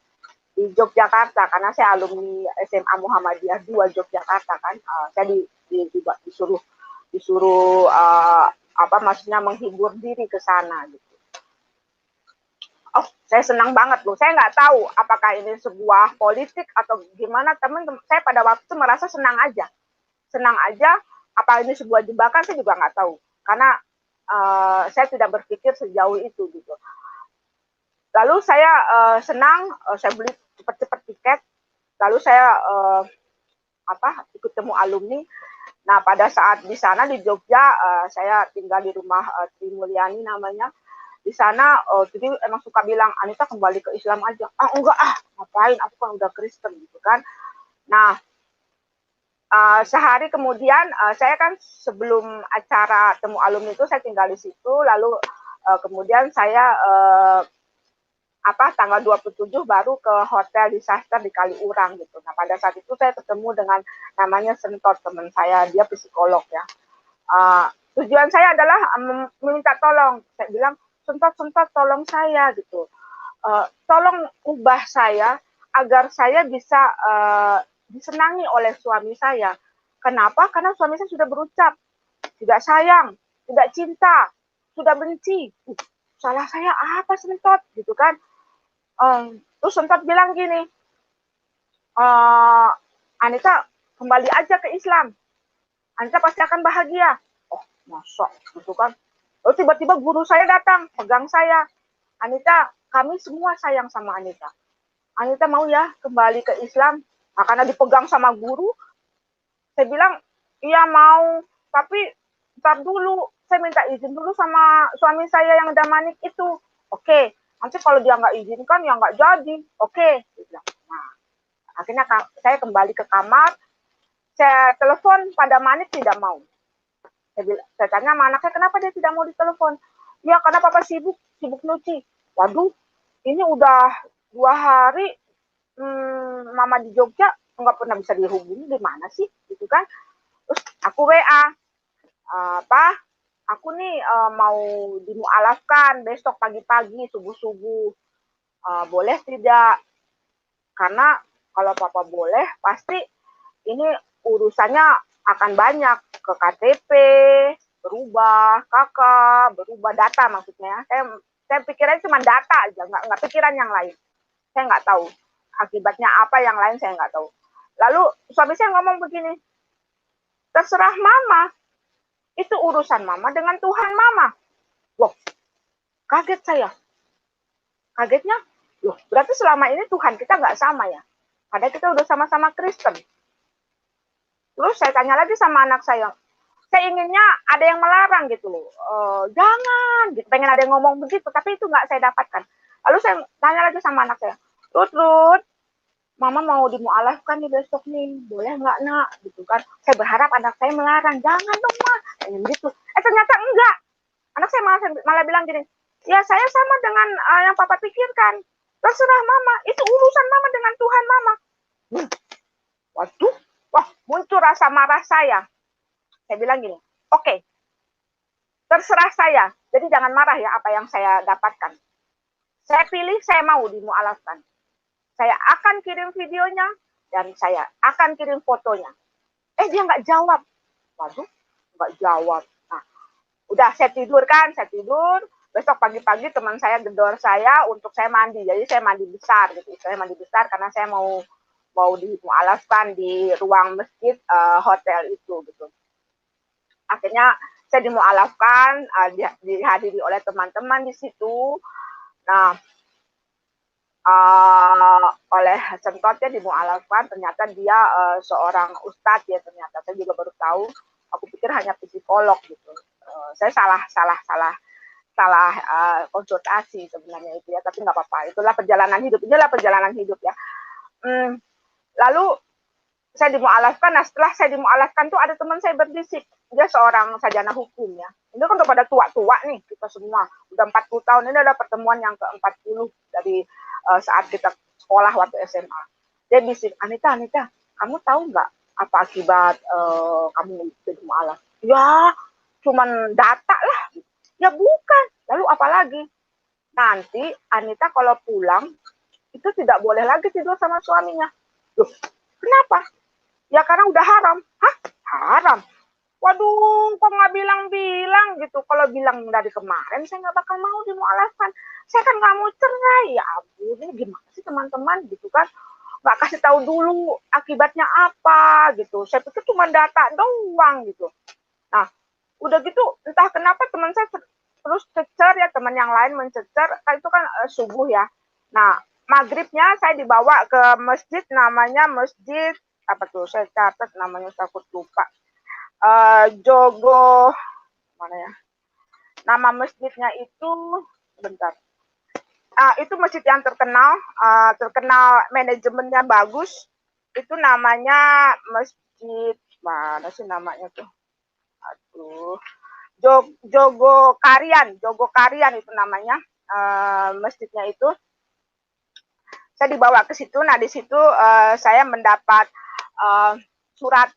Yogyakarta, karena saya alumni SMA Muhammadiyah 2 Yogyakarta kan. Saya disuruh maksudnya menghibur diri ke sana gitu. Oh, saya senang banget loh. Saya nggak tahu apakah ini sebuah politik atau gimana. Teman-teman saya pada waktu itu merasa senang aja. Apa ini sebuah jebakan saya juga nggak tahu. Karena saya tidak berpikir sejauh itu gitu. Lalu saya senang, saya beli cepat-cepat tiket. Lalu saya ikut temu alumni. Nah pada saat di sana di Jogja, saya tinggal di rumah Tri Mulyani namanya. Di sana jadi emang suka bilang, Anita kembali ke Islam aja. Enggak ngapain, aku kan udah Kristen gitu kan. Nah sehari kemudian saya kan sebelum acara temu alumni itu saya tinggal di situ. Lalu kemudian saya tanggal 27 baru ke hotel disaster di Kaliurang gitu. Nah pada saat itu saya ketemu dengan namanya Sentot, teman saya, dia psikolog ya. Tujuan saya adalah meminta tolong. Saya bilang, Sentot tolong saya gitu. Tolong ubah saya agar saya bisa disenangi oleh suami saya. Kenapa? Karena suami saya sudah berucap tidak sayang, tidak cinta, sudah benci. Salah saya apa Sentot gitu kan? Terus Sentot bilang gini, Anita kembali aja ke Islam, Anita pasti akan bahagia. Oh masa gitu kan. Lalu tiba-tiba guru saya datang pegang saya, Anita kami semua sayang sama Anita. Anita mau ya kembali ke Islam? Nah, karena dipegang sama guru, saya bilang iya mau, tapi ntar dulu saya minta izin dulu sama suami saya yang damanik itu. Oke, nanti kalau dia nggak izinkan ya nggak jadi. Oke. Nah, akhirnya saya kembali ke kamar, saya telepon pada Manik tidak mau. Saya tanya sama anak saya, kenapa dia tidak mau ditelepon? Ya karena papa sibuk nyuci. Waduh, ini udah 2 hari mama di Jogja nggak pernah bisa dihubungi, di mana sih gitu kan. Terus aku WA, aku nih mau dimualafkan besok pagi-pagi subuh-subuh, boleh tidak? Karena kalau papa boleh pasti ini urusannya akan banyak, ke KTP berubah, kakak berubah, data maksudnya. Saya pikirnya cuma data aja, nggak pikiran yang lain. Saya nggak tahu akibatnya apa, yang lain saya nggak tahu. Lalu suami saya ngomong begini, terserah mama, itu urusan mama dengan Tuhan mama. Loh, kaget saya. Kagetnya, loh berarti selama ini Tuhan kita nggak sama ya? Padahal kita udah sama-sama Kristen. Terus saya tanya lagi sama anak saya inginnya ada yang melarang gitu loh. Jangan, gitu. Pengen ada yang ngomong begitu, tapi itu nggak saya dapatkan. Lalu saya tanya lagi sama anak saya, Rut, Mama mau dimualafkan nih besok nih, boleh nggak nak? Gitu kan. Saya berharap anak saya melarang, jangan dong ma, gitu. Ternyata enggak. Anak saya malah bilang gini, ya saya sama dengan yang papa pikirkan. Terserah mama, itu urusan mama dengan Tuhan mama. Waduh, wah muncul rasa marah saya. Saya bilang gini, oke, terserah saya. Jadi jangan marah ya apa yang saya dapatkan. Saya pilih, saya mau dimualafkan. Saya akan kirim videonya dan saya akan kirim fotonya. Dia nggak jawab. Waduh, nggak jawab. Nah, udah saya tidur kan, saya tidur. Besok pagi-pagi teman saya gedor saya untuk saya mandi. Jadi saya mandi besar gitu. Saya mandi besar karena saya mau dimualafkan di ruang masjid hotel itu gitu. Akhirnya saya dimualafkan, dihadiri oleh teman-teman di situ. Nah, oleh Sentotnya dimualafkan, ternyata dia seorang ustadz ya, ternyata saya juga baru tahu. Aku pikir hanya psikolog gitu. Saya salah konsultasi sebenarnya itu ya, tapi nggak apa-apa. Inilah perjalanan hidup ya. Lalu saya dimualafkan. Nah, setelah saya dimualafkan tuh ada teman saya berbisik, dia seorang sarjana hukum ya. Ini kan udah pada tua-tua nih kita semua, udah 40 tahun. Ini adalah pertemuan yang ke-40 dari saat kita sekolah waktu SMA. Dia bisik, Anita, kamu tahu nggak apa akibat kamu jadi mualaf? Ya, cuman data lah. Ya bukan. Lalu apa lagi? Nanti Anita kalau pulang itu tidak boleh lagi tidur sama suaminya. Loh, kenapa? Ya karena udah haram. Hah? Haram? Waduh, kok nggak bilang-bilang gitu. Kalau bilang dari kemarin, saya nggak bakal mau dimualafkan. Saya kan nggak mau cerai. Ya ampun, ini gimana sih teman-teman gitu kan. Nggak kasih tahu dulu akibatnya apa gitu. Saya pikir cuma data doang gitu. Nah, udah gitu entah kenapa teman saya terus cecer ya, teman yang lain mencecer. Itu kan subuh ya. Nah, maghribnya saya dibawa ke masjid, namanya masjid apa tuh, saya catat namanya, takut lupa. Jogo mana ya, nama masjidnya itu, bentar. Itu masjid yang terkenal manajemennya bagus. Itu namanya masjid mana sih namanya tuh, aduh, Jogo Karian itu namanya masjidnya itu. Saya dibawa ke situ. Nah, di situ saya mendapat surat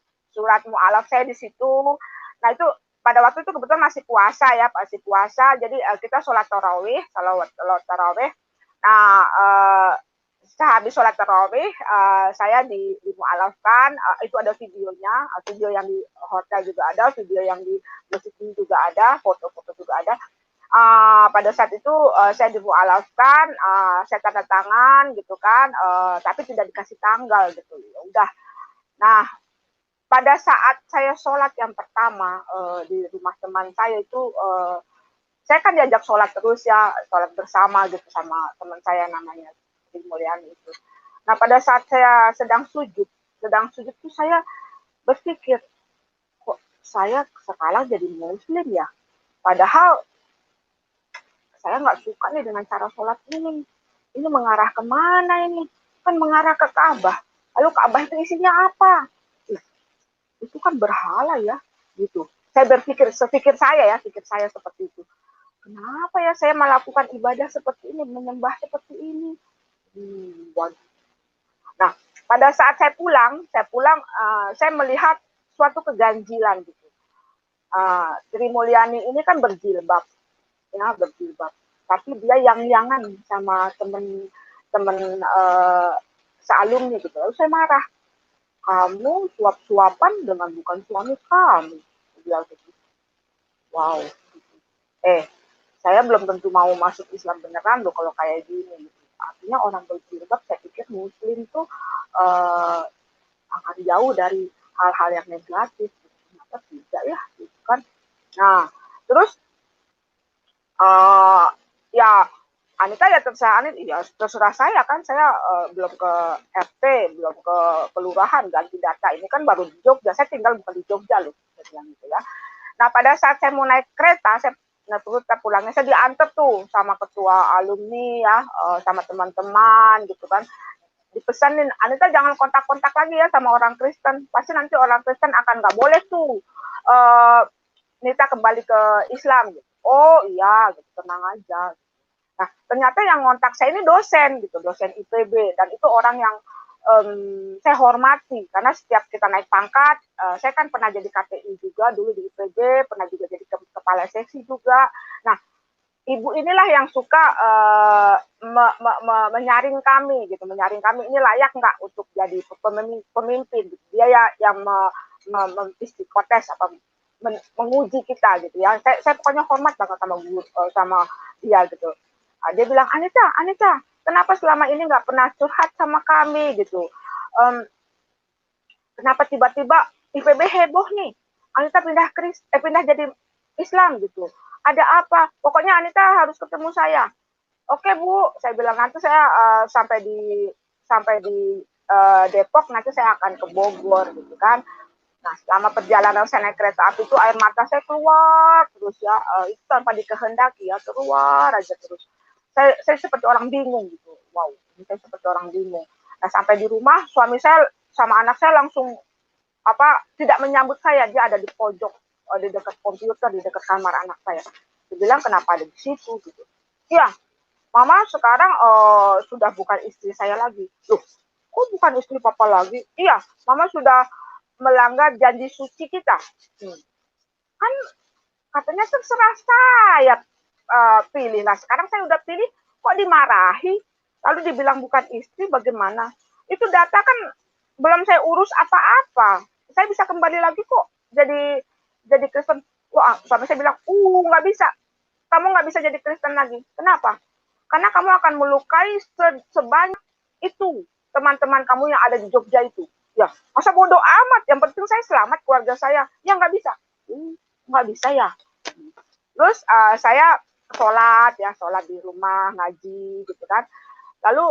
mualaf saya di situ. Nah, itu pada waktu itu kebetulan masih puasa ya, Jadi kita sholat tarawih. Nah, sehabis sholat tarawih saya dimualafkan. Itu ada videonya, video yang di hotel juga ada, video yang di masjid juga ada, foto-foto juga ada. Pada saat itu saya dimualafkan, saya tanda tangan gitu kan, tapi tidak dikasih tanggal gitu. Ya udah. Nah, pada saat saya sholat yang pertama di rumah teman saya itu, saya kan diajak sholat terus ya, sholat bersama gitu sama teman saya namanya Sri Mulyani itu. Nah, pada saat saya sedang sujud tuh saya berpikir, kok saya sekarang jadi muslim ya? Padahal saya nggak suka nih dengan cara sholat ini. Ini mengarah kemana ini? Kan mengarah ke Ka'bah. Lalu Ka'bah itu isinya apa? Itu kan berhala ya, gitu. Saya berpikir saya seperti itu. Kenapa ya saya melakukan ibadah seperti ini, menyembah seperti ini? Nah, pada saat saya pulang, saya melihat suatu keganjilan gitu. Sri Mulyani ini kan berjilbab. Ya, berjilbab, tapi dia yang-yangan sama temen sealumni gitu. Lalu saya marah, kamu suap-suapan dengan bukan suami kamu, bilang gitu. Wow. Saya belum tentu mau masuk Islam beneran loh kalau kayak gini gitu. Artinya orang berjilbab, saya pikir muslim tuh akan jauh dari hal-hal yang negatif. Ternyata tidak ya, gitu kan. Nah, terus ya Anita ya terserah saya kan, saya belum ke RT, belum ke kelurahan ganti data, ini kan baru di Jogja, saya tinggal bukan di Jogja loh, gitu ya. Nah, pada saat saya mau naik kereta, saya pulangnya saya diantar tuh sama ketua alumni ya, sama teman-teman gitu kan. dipesanin, Anita jangan kontak-kontak lagi ya sama orang Kristen, pasti nanti orang Kristen akan nggak boleh tuh Nita kembali ke Islam gitu. Oh iya gitu, tenang aja. Nah ternyata yang ngontak saya ini dosen gitu, dosen IPB, dan itu orang yang saya hormati karena setiap kita naik pangkat, saya kan pernah jadi KPI juga dulu di IPB, pernah juga jadi kepala seksi juga. Nah ibu inilah yang suka menyaring kami gitu, menyaring kami ini layak nggak untuk jadi pemimpin. Gitu. Dia ya yang psikotes apa menguji kita gitu ya. Saya pokoknya hormat banget sama guru, sama dia gitu. Dia bilang, Anita, kenapa selama ini nggak pernah curhat sama kami gitu? Kenapa tiba-tiba IPB heboh nih? Anita pindah jadi Islam gitu. Ada apa? Pokoknya Anita harus ketemu saya. Oke Bu, saya bilang nanti saya sampai di Depok, nanti saya akan ke Bogor gitu kan. Nah selama perjalanan saya naik kereta api itu air mata saya keluar terus ya, itu tanpa dikehendaki ya, keluar aja terus. Saya seperti orang bingung gitu. Wow, saya seperti orang bingung. Nah sampai di rumah suami saya sama anak saya langsung tidak menyambut saya, dia ada di pojok, di dekat komputer, di dekat kamar anak saya. Dia bilang kenapa ada di situ gitu. Iya, Mama sekarang sudah bukan istri saya lagi. Loh, kok bukan istri Papa lagi? Iya, Mama sudah melanggar janji suci kita. Kan katanya terserah saya pilih. Nah sekarang saya udah pilih, kok dimarahi? Lalu dibilang bukan istri, bagaimana? Itu data kan belum saya urus apa-apa. Saya bisa kembali lagi kok jadi Kristen. Wah, suami saya bilang, nggak bisa. Kamu nggak bisa jadi Kristen lagi. Kenapa? Karena kamu akan melukai sebanyak itu teman-teman kamu yang ada di Jogja itu. Ya, masa bodoh amat. Yang penting saya selamat, keluarga saya. Ya nggak bisa. Nggak bisa ya. Terus saya sholat di rumah, ngaji gitu kan. Lalu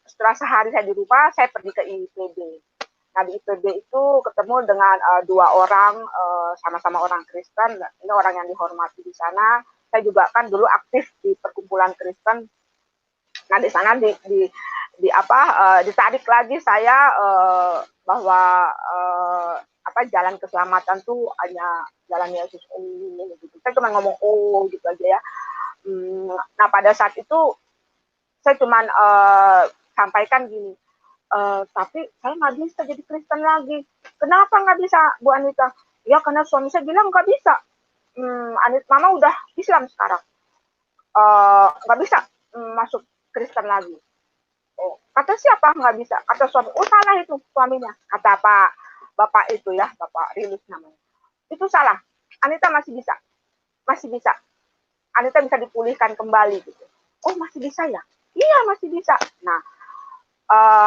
setelah sehari saya di rumah, saya pergi ke IPB. Nah di IPB itu ketemu dengan dua orang, sama-sama orang Kristen. Ini orang yang dihormati di sana. Saya juga kan dulu aktif di perkumpulan Kristen. Nah di sana ditarik lagi saya bahwa jalan keselamatan tuh hanya jalan Yesus gitu. Saya cuma ngomong gitu aja ya. Nah pada saat itu saya cuma sampaikan gini, tapi saya nggak bisa jadi Kristen lagi. Kenapa nggak bisa, Bu Anita? Ya karena suami saya bilang nggak bisa. Mama udah Islam sekarang, nggak bisa masuk Kristen lagi. Oh, kata siapa nggak bisa? Kata suami. Oh salah itu suaminya. Kata Bapak itu ya, Bapak Rilus namanya. Itu salah. Anita masih bisa. Anita bisa dipulihkan kembali gitu. Oh masih bisa ya? Iya masih bisa. Nah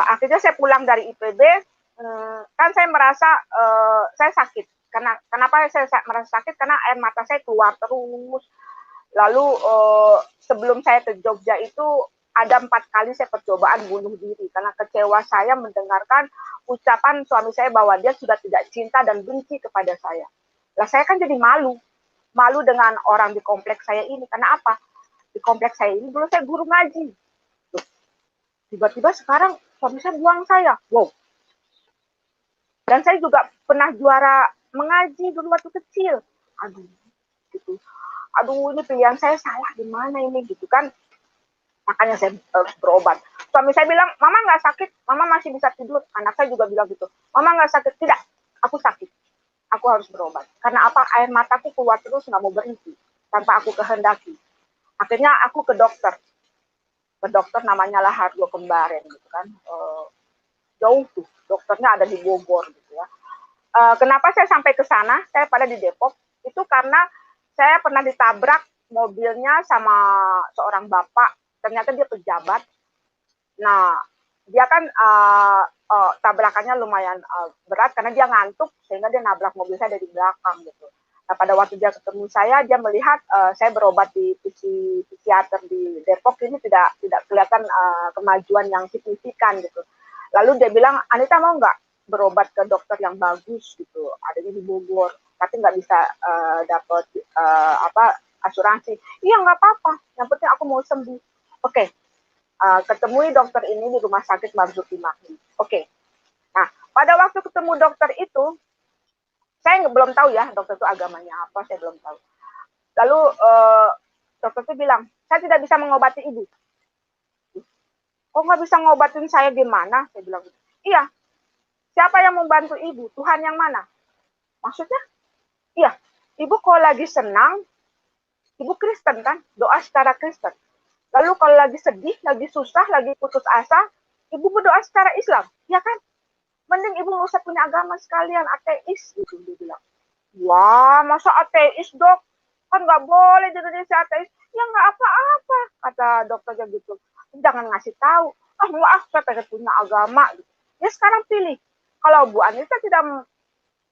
akhirnya saya pulang dari IPB, kan saya merasa saya sakit. Kenapa saya merasa sakit? Karena air mata saya keluar terus. Lalu sebelum saya ke Jogja itu ada 4 kali saya percobaan bunuh diri karena kecewa saya mendengarkan ucapan suami saya bahwa dia sudah tidak cinta dan benci kepada saya. Lah saya kan jadi malu dengan orang di kompleks saya ini. Karena apa? Di kompleks saya ini dulu saya guru ngaji. Tiba-tiba sekarang suami saya buang saya. Wow. Dan saya juga pernah juara mengaji dulu waktu kecil. Aduh, gitu. Aduh, ini pilihan saya salah di mana ini gitu kan. Makanya saya berobat. Suami saya bilang, Mama nggak sakit, Mama masih bisa tidur. Anak saya juga bilang gitu, Mama nggak sakit. Tidak, aku sakit. Aku harus berobat. Karena apa? Air mataku keluar terus, nggak mau berhenti. Tanpa aku kehendaki. Akhirnya aku ke dokter. Ke dokter namanya Lahargo Kembaren gitu kan. Jauh tuh, dokternya ada di Bogor gitu ya. Kenapa saya sampai ke sana? Saya pada di Depok. Itu karena saya pernah ditabrak mobilnya sama seorang bapak. Ternyata dia pejabat. Nah, dia kan tabrakannya lumayan berat karena dia ngantuk sehingga dia nabrak mobil saya dari belakang gitu. Nah, pada waktu dia ketemu saya, dia melihat saya berobat di psikiater di Depok ini tidak kelihatan kemajuan yang signifikan gitu. Lalu dia bilang, Anita mau nggak berobat ke dokter yang bagus gitu, adanya di Bogor, tapi nggak bisa dapat asuransi. Iya nggak apa-apa, yang penting aku mau sembuh. Oke, ketemui dokter ini di rumah sakit Marzuki Mahdi. Oke. Nah, pada waktu ketemu dokter itu, saya belum tahu ya dokter itu agamanya apa, saya belum tahu. Lalu dokter itu bilang, saya tidak bisa mengobati ibu. Kok nggak bisa ngobatin saya gimana? Saya bilang, iya. Siapa yang membantu ibu? Tuhan yang mana? Maksudnya? Iya. Ibu kalau lagi senang, ibu Kristen kan? Doa secara Kristen. Lalu kalau lagi sedih, lagi susah, lagi putus asa, ibu berdoa secara Islam. Ya kan? Mending ibu nggak usah punya agama sekalian, ateis. Gitu dia bilang. Wah, masa ateis dok? Kan nggak boleh di Indonesia ateis. Ya nggak apa-apa, kata dokternya gitu. Jangan ngasih tahu. Maaf, saya pengen punya agama. Ya sekarang pilih. Kalau Bu Anita tidak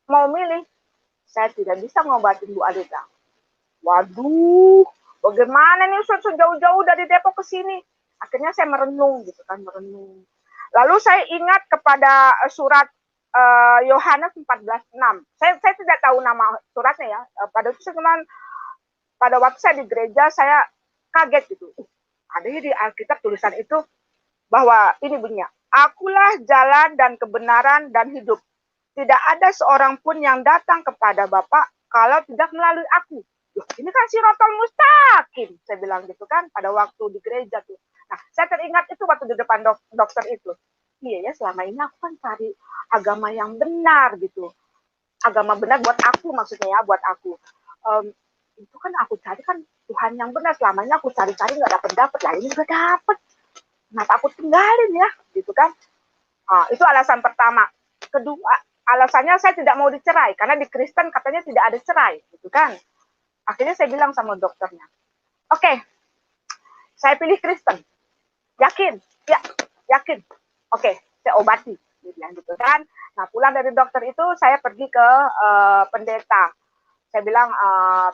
mau milih, saya tidak bisa ngobatin Bu Anita. Waduh, bagaimana nih Ustaz jauh-jauh dari Depok ke sini? Akhirnya saya merenung gitu kan, merenung. Lalu saya ingat kepada surat Yohanes 14:6. Saya tidak tahu nama suratnya ya. Pada itu saya cuman pada waktu saya di gereja saya kaget gitu. Ada di Alkitab tulisan itu bahwa ini bunyinya, akulah jalan dan kebenaran dan hidup. Tidak ada seorang pun yang datang kepada Bapa kalau tidak melalui aku. Ini kan Sirotol Mustaqim, saya bilang gitu kan pada waktu di gereja tuh. Nah, saya teringat itu waktu di depan dokter itu. Iya ya, selama ini aku kan cari agama yang benar gitu. Agama benar buat aku maksudnya ya, buat aku. Itu kan aku cari kan Tuhan yang benar. Selama ini aku cari-cari nggak dapet lah, ini udah dapet. Kenapa aku tinggalin ya, gitu kan? Itu alasan pertama. Kedua, alasannya saya tidak mau dicerai karena di Kristen katanya tidak ada cerai, gitu kan? Akhirnya saya bilang sama dokternya, oke, saya pilih Kristen. Yakin? Ya, yakin. Oke, saya obati, dia bilang gitu kan. Nah, pulang dari dokter itu saya pergi ke pendeta. Saya bilang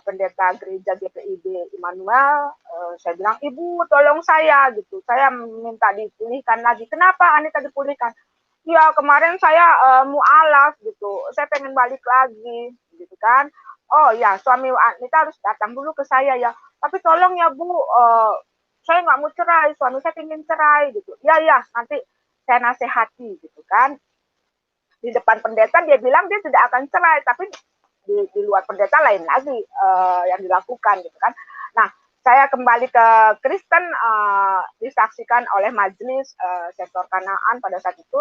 pendeta gereja GPIB Immanuel, saya bilang ibu tolong saya gitu, saya minta dipulihkan lagi. Kenapa Anita dipulihkan? Ya kemarin saya mualaf gitu, saya pengen balik lagi gitu kan. Oh ya suami Anita harus datang dulu ke saya ya, tapi tolong ya Bu, saya nggak mau cerai, suami saya ingin cerai gitu. Ya nanti saya nasihati gitu kan. Di depan pendeta dia bilang dia tidak akan cerai, tapi di luar pendeta lain lagi yang dilakukan gitu kan. Nah, saya kembali ke Kristen disaksikan oleh majelis sektor Kanaan pada saat itu,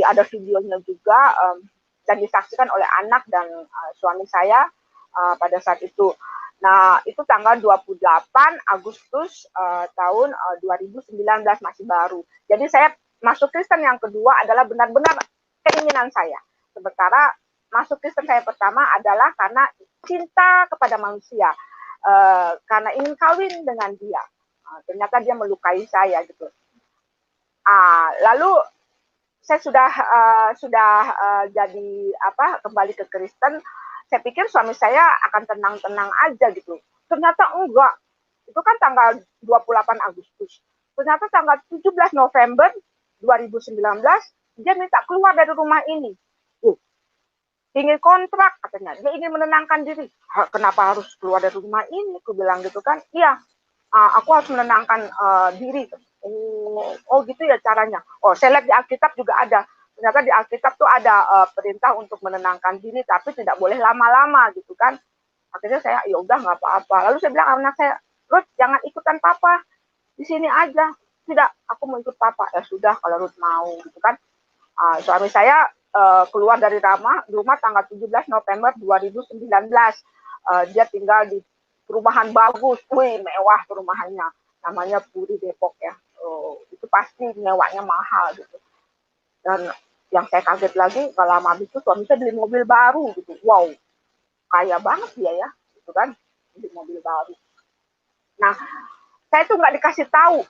ada videonya juga dan disaksikan oleh anak dan suami saya pada saat itu. Nah, itu tanggal 28 Agustus tahun 2019, masih baru. Jadi saya masuk Kristen yang kedua adalah benar-benar keinginan saya. Sementara masuk Kristen saya pertama adalah karena cinta kepada manusia, karena ingin kawin dengan dia. Ternyata dia melukai saya gitu. Lalu saya sudah jadi kembali ke Kristen. Saya pikir suami saya akan tenang-tenang aja gitu. Ternyata enggak. Itu kan tanggal 28 Agustus. Ternyata tanggal 17 November 2019 dia minta keluar dari rumah ini. Ingin kontrak katanya, dia ingin menenangkan diri. Kenapa harus keluar dari rumah ini? Aku bilang gitu kan. Iya, aku harus menenangkan diri. Oh gitu ya caranya. Oh saya lihat di Alkitab juga ada. Ternyata di Alkitab tuh ada perintah untuk menenangkan diri, tapi tidak boleh lama-lama gitu kan. Akhirnya saya ya udah nggak apa-apa. Lalu saya bilang anak saya, Ruth jangan ikutan papa, di sini aja. Tidak, aku mau ikut papa. Ya sudah kalau Ruth mau gitu kan. Suami saya keluar dari rumah tanggal 17 November 2019. Dia tinggal di perumahan bagus, mewah perumahannya. Namanya Puri Depok ya. Itu pasti mewahnya mahal gitu. Dan yang saya kaget lagi, gak lama itu suami saya beli mobil baru gitu. Wow, kaya banget dia ya, gitu kan, beli mobil baru. Nah, saya tuh nggak dikasih tahu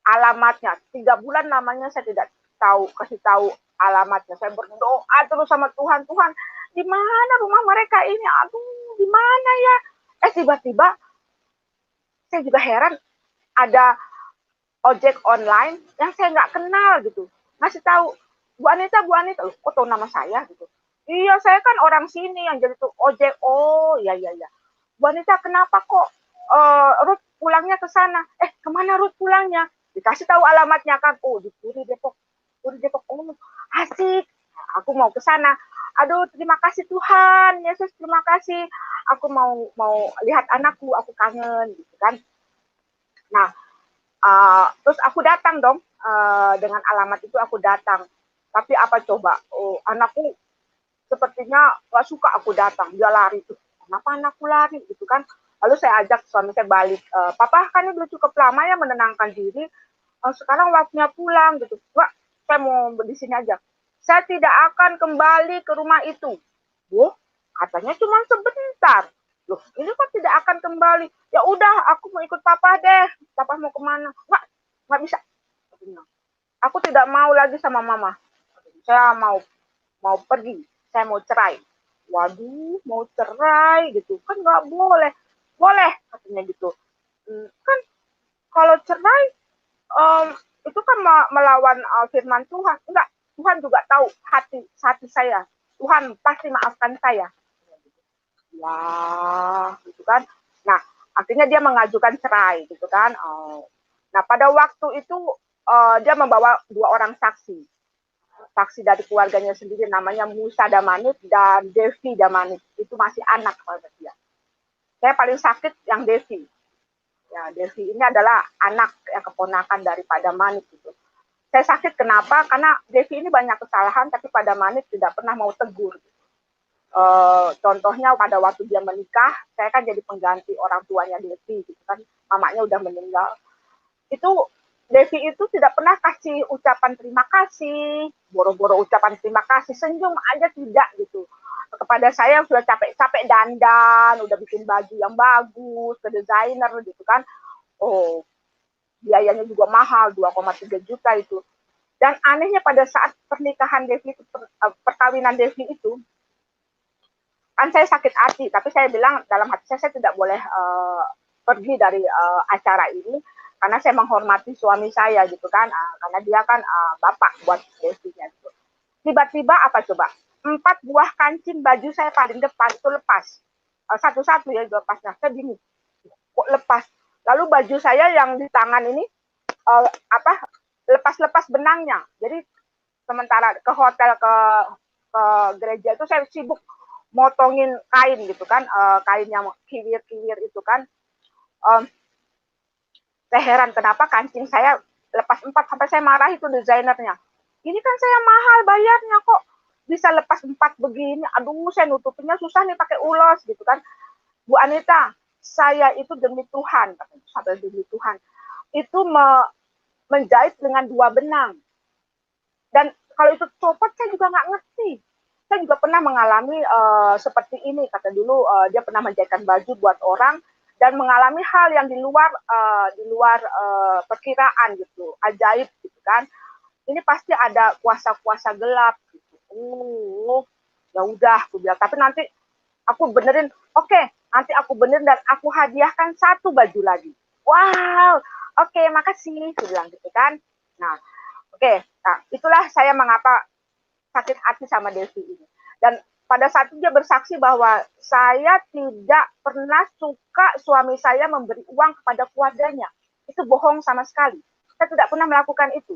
alamatnya. 3 bulan namanya saya tidak kasih tahu alamatnya. Saya berdoa terus sama Tuhan, di mana rumah mereka ini? Aduh, di mana ya? Tiba-tiba saya juga heran, ada ojek online yang saya nggak kenal gitu. Ngasih tahu, Bu Anita, loh, kok tahu nama saya gitu. Iya, saya kan orang sini yang jadi tuh ojek. Oh, iya. Bu Anita, kenapa kok Ruth pulangnya ke sana. Kemana Ruth pulangnya? Dikasih tahu alamatnya kan. Oh, di Puri Depok. Puri Depok. Oh, asik. Aku mau ke sana. Aduh, terima kasih Tuhan. Yesus, terima kasih. Aku mau lihat anakku. Aku kangen gitu kan. Nah, terus aku datang dong. Dengan alamat itu aku datang. Tapi apa coba? Oh, anakku sepertinya gak suka aku datang. Dia lari tuh. Kenapa anakku lari gitu kan? Lalu saya ajak suami saya balik. Papa kan udah cukup lama ya menenangkan diri. Sekarang waktunya pulang gitu. Mbak, saya mau di sini aja. Saya tidak akan kembali ke rumah itu. Loh, katanya cuma sebentar. Loh, ini kok tidak akan kembali? Ya udah, aku mau ikut papa deh. Papa mau kemana? Nggak bisa. Aku tidak mau lagi sama mama. Saya mau pergi. Saya mau cerai. Waduh, mau cerai gitu. Kan nggak boleh. Boleh, katanya gitu. Kan kalau cerai, itu kan melawan firman Tuhan. Enggak, Tuhan juga tahu hati saya. Tuhan pasti maafkan saya. Wah, gitu kan. Nah, akhirnya dia mengajukan cerai, gitu kan. Nah, pada waktu itu dia membawa 2 orang saksi. Saksi dari keluarganya sendiri, namanya Musa Damanit dan Devi Damanit. Itu masih anak keluarga dia. Saya paling sakit yang Devi. Ya, Devi ini adalah anak yang keponakan daripada Manit gitu. Saya sakit kenapa? Karena Devi ini banyak kesalahan, tapi pada Manit tidak pernah mau tegur. Contohnya pada waktu dia menikah, saya kan jadi pengganti orang tuanya Devi, gitu kan, mamanya udah meninggal. Itu Devi itu tidak pernah kasih ucapan terima kasih, boro-boro ucapan terima kasih, senyum aja tidak gitu. Kepada saya yang sudah capek-capek dandan, udah bikin baju yang bagus, ke desainer gitu kan. Oh, biayanya juga mahal, 2,3 juta itu. Dan anehnya pada saat pernikahan Devi, perkawinan Devi itu, kan saya sakit hati, tapi saya bilang dalam hati saya tidak boleh pergi dari acara ini, karena saya menghormati suami saya gitu kan, karena dia kan bapak buat Devinya gitu. Tiba-tiba apa coba? 4 buah kancing baju saya paling depan itu lepas. Satu-satu ya lepasnya. Saya bingung. Kok lepas? Lalu baju saya yang di tangan ini lepas-lepas benangnya. Jadi sementara ke hotel ke gereja itu saya sibuk motongin kain gitu kan, kain yang kiwir-kiwir itu kan. Saya heran kenapa kancing saya lepas 4, sampai saya marah itu desainernya. Ini kan saya mahal bayarnya kok bisa lepas 4 begini. Aduh, saya nutupinnya susah nih pakai ulos gitu kan. Bu Anita, saya itu demi Tuhan, sampai demi Tuhan, itu menjahit dengan 2 benang. Dan kalau itu copot saya juga nggak ngerti. Saya juga pernah mengalami seperti ini. Kata dulu dia pernah menjahitkan baju buat orang dan mengalami hal yang di luar perkiraan gitu, ajaib gitu kan. Ini pasti ada kuasa-kuasa gelap gitu. Ya udah, aku bilang. Tapi nanti aku benerin. Oke, nanti aku benerin dan aku hadiahkan 1 baju lagi. Wow, oke, makasih, aku bilang gitu kan. Nah, oke, nah itulah saya mengapa sakit hati sama Devi ini. Dan pada saat itu dia bersaksi bahwa saya tidak pernah suka suami saya memberi uang kepada keluarganya. Itu bohong sama sekali. Saya tidak pernah melakukan itu.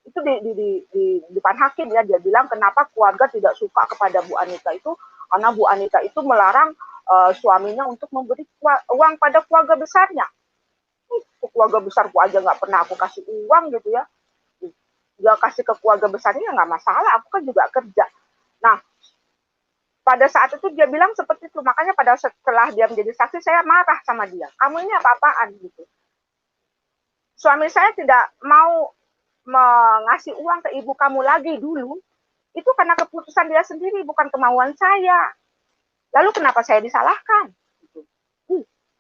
Itu di depan hakim ya, dia bilang kenapa keluarga tidak suka kepada Bu Anita itu, karena Bu Anita itu melarang suaminya untuk memberi uang pada keluarga besarnya. Keluarga besarku aja nggak pernah aku kasih uang gitu ya. Dia kasih ke keluarga besarnya nggak masalah, aku kan juga kerja. Nah, pada saat itu dia bilang seperti itu, makanya setelah dia menjadi saksi saya marah sama dia. Kamu ini apa-apaan gitu. Suami saya tidak mau mengasih uang ke ibu kamu lagi dulu, itu karena keputusan dia sendiri, bukan kemauan saya. Lalu kenapa saya disalahkan?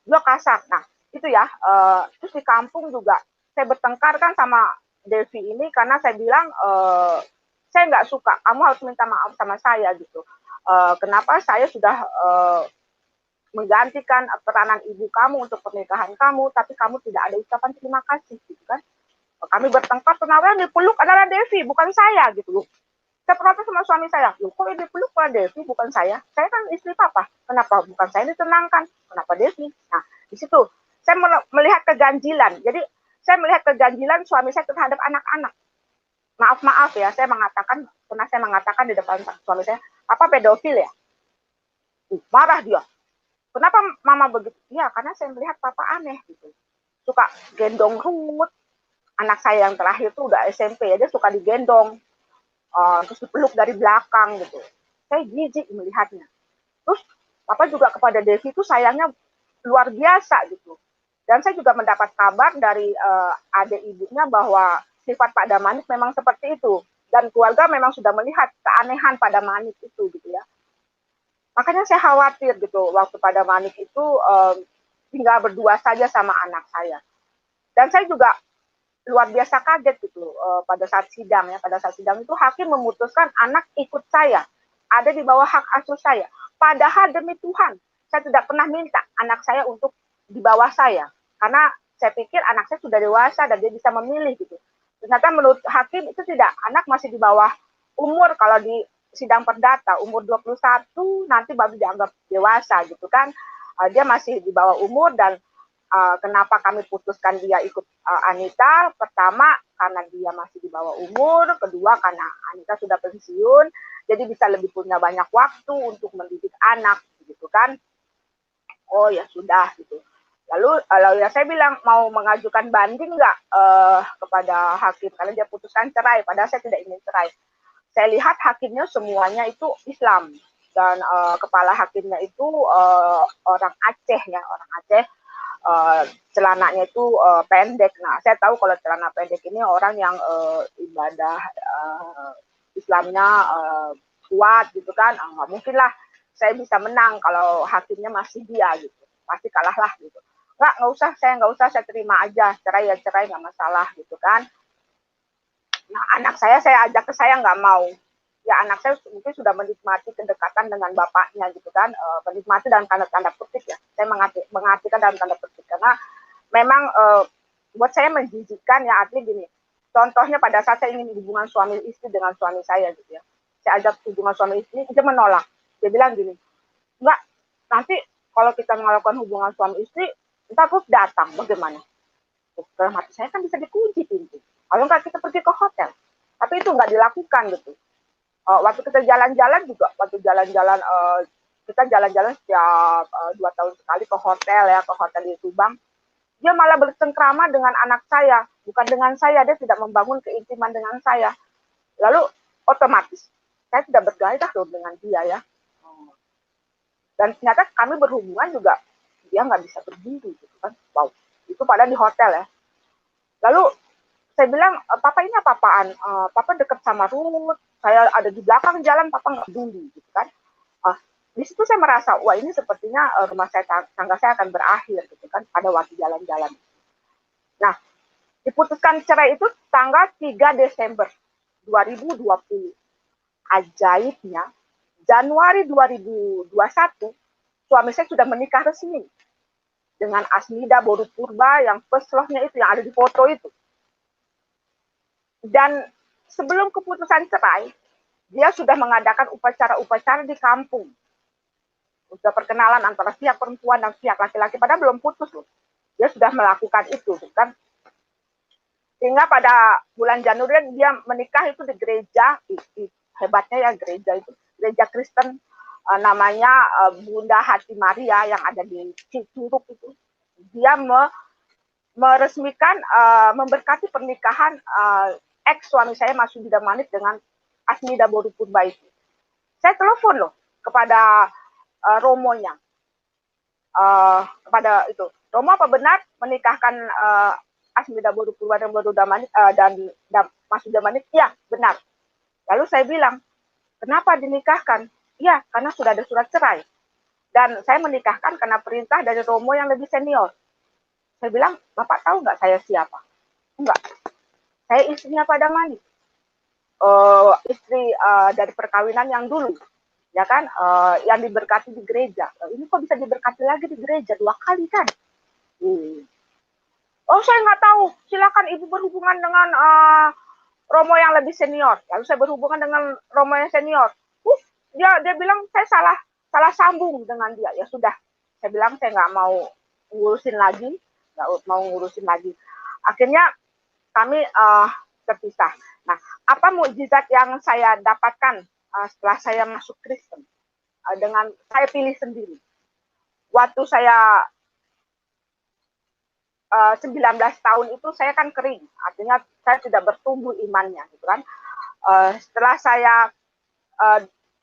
Dia kasar. Nah, itu ya. Terus di kampung juga saya bertengkar kan sama Devi ini karena saya bilang saya nggak suka, kamu harus minta maaf sama saya gitu. Kenapa saya sudah menggantikan peranan ibu kamu untuk pernikahan kamu, tapi kamu tidak ada ucapan terima kasih gitu kan. Kami bertengkar, kenapa yang dipeluk adalah Devi, bukan saya gitu loh. Saya protes sama suami saya, loh kok yang dipeluk adalah Devi, bukan saya kan istri papa, kenapa bukan saya ditenangkan, kenapa Devi? Nah, di situ saya melihat keganjilan. Jadi saya melihat keganjilan suami saya terhadap anak-anak. Maaf ya, pernah saya mengatakan di depan suami saya, apa pedofil ya? Marah dia. Kenapa mama begitu? Ya, karena saya melihat papa aneh gitu. Suka gendong Ruth. Anak saya yang terakhir tuh udah SMP ya, dia suka digendong. Terus dipeluk dari belakang gitu. Saya jijik melihatnya. Terus papa juga kepada Devi itu sayangnya luar biasa gitu. Dan saya juga mendapat kabar dari adik ibunya bahwa sifat Pak Damanik memang seperti itu. Dan keluarga memang sudah melihat keanehan pada Manik itu gitu ya. Makanya saya khawatir gitu waktu Pak Damanik itu tinggal berdua saja sama anak saya. Dan saya juga luar biasa kaget gitu pada saat sidang ya. Pada saat sidang itu hakim memutuskan anak ikut saya, ada di bawah hak asuh saya. Padahal demi Tuhan, saya tidak pernah minta anak saya untuk di bawah saya. Karena saya pikir anak saya sudah dewasa dan dia bisa memilih gitu. Ternyata menurut hakim itu tidak, anak masih di bawah umur kalau di sidang perdata, umur 21 nanti baru dianggap dewasa gitu kan. Dia masih di bawah umur dan kenapa kami putuskan dia ikut Anita, pertama karena dia masih di bawah umur, kedua karena Anita sudah pensiun, jadi bisa lebih punya banyak waktu untuk mendidik anak gitu kan. Oh ya sudah gitu. Lalu ya saya bilang mau mengajukan banding nggak kepada hakim karena dia putuskan cerai, padahal saya tidak ingin cerai. Saya lihat hakimnya semuanya itu Islam dan kepala hakimnya itu orang Aceh ya, orang Aceh. Celananya itu pendek. Nah, saya tahu kalau celana pendek ini orang yang ibadah Islamnya kuat gitu kan. Nggak mungkin lah saya bisa menang kalau hakimnya masih dia gitu. Pasti kalah lah gitu. Nggak usah, saya terima aja. Cerai ya cerai, nggak masalah gitu kan. Nah, anak saya ajak ke saya nggak mau. Ya anak saya mungkin sudah menikmati kedekatan dengan bapaknya gitu kan, menikmati dalam tanda petik ya. Saya mengartikan dalam tanda petik karena memang buat saya menjijikkan ya, artinya gini. Contohnya pada saat saya ingin hubungan suami istri dengan suami saya gitu ya. Saya ajak hubungan suami istri, dia menolak. Dia bilang gini, enggak, nanti kalau kita melakukan hubungan suami istri, kita terus datang, bagaimana? Dalam hati saya kan bisa dikunci pintu. Kalau enggak kita pergi ke hotel. Tapi itu enggak dilakukan gitu. Waktu kita jalan-jalan juga, kita jalan-jalan setiap 2 tahun sekali ke hotel di Subang. Dia malah bercengkrama dengan anak saya, bukan dengan saya. Dia tidak membangun keintiman dengan saya. Lalu otomatis saya tidak bergairah loh dengan dia ya. Dan ternyata kami berhubungan juga dia nggak bisa berdiri gitu kan. Wow, itu padahal di hotel ya. Lalu saya bilang, papa ini apa-apaan? Papa dekat sama Ruth, saya ada di belakang jalan, papa nggak peduli gitu kan. Di situ saya merasa, wah ini sepertinya rumah tangga saya akan berakhir gitu kan pada waktu jalan-jalan. Nah, diputuskan cerai itu tanggal 3 Desember 2020. Ajaibnya, Januari 2021, suami saya sudah menikah resmi dengan Asmida Boru Purba yang first love-nya itu, yang ada di foto itu. Dan sebelum keputusan cerai, dia sudah mengadakan upacara-upacara di kampung. Sudah perkenalan antara pihak perempuan dan pihak laki-laki, padahal belum putus loh. Dia sudah melakukan itu, kan? Sehingga pada bulan Januari dia menikah itu di gereja, hebatnya ya gereja itu, gereja Kristen namanya Bunda Hati Maria yang ada di Curug itu. Dia meresmikan, memberkati pernikahan ex suami saya Mas Yudha Manik dengan Asmida Boru Purba itu. Saya telepon loh kepada Romonya, kepada itu, Romo apa benar menikahkan Asmida Boru Purba dan Mas Yudha Manik? Iya, benar. Lalu saya bilang, kenapa dinikahkan? Iya, karena sudah ada surat cerai. Dan saya menikahkan karena perintah dari Romo yang lebih senior. Saya bilang, Bapak tahu nggak saya siapa? Enggak. Saya istrinya Pak Damanik. Istri dari perkawinan yang dulu. Ya kan, yang diberkati di gereja. Ini kok bisa diberkati lagi di gereja 2 kali kan? Oh, saya nggak tahu. Silakan Ibu berhubungan dengan Romo yang lebih senior. Lalu saya berhubungan dengan Romo yang senior. Dia bilang saya salah sambung dengan dia. Ya sudah, saya bilang saya nggak mau ngurusin lagi. nggak mau ngurusin lagi. Akhirnya kami terpisah. Nah, apa mukjizat yang saya dapatkan setelah saya masuk Kristen? Dengan saya pilih sendiri. Waktu saya 19 tahun itu saya kan kering, artinya saya tidak bertumbuh imannya, gitu kan. Setelah saya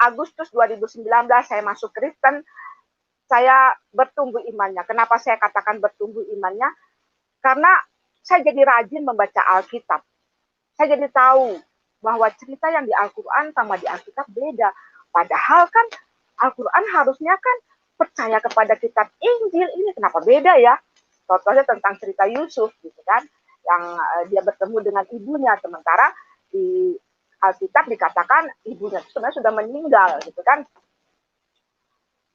Agustus 2019 saya masuk Kristen, saya bertumbuh imannya. Kenapa saya katakan bertumbuh imannya? Karena saya jadi rajin membaca Alkitab. Saya jadi tahu bahwa cerita yang di Al-Quran sama di Alkitab beda. Padahal kan Al-Quran harusnya kan percaya kepada kitab Injil, ini kenapa beda ya? Contohnya tentang cerita Yusuf gitu kan, yang dia bertemu dengan ibunya, sementara di Alkitab dikatakan ibunya sebenarnya sudah meninggal gitu kan.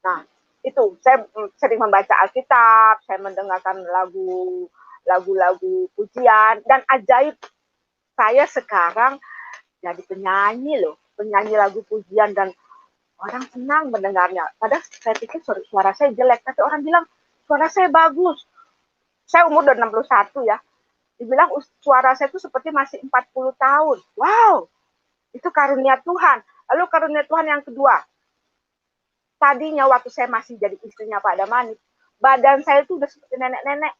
Nah, itu saya sering membaca Alkitab, saya mendengarkan lagu-lagu pujian, dan ajaib saya sekarang jadi penyanyi loh, penyanyi lagu pujian, dan orang senang mendengarnya. Padahal saya pikir suara saya jelek, tapi orang bilang suara saya bagus. Saya umur udah 61 ya. Dibilang suara saya itu seperti masih 40 tahun. Wow, itu karunia Tuhan. Lalu karunia Tuhan yang kedua. Tadinya waktu saya masih jadi istrinya Pak Damani, badan saya itu udah seperti nenek-nenek.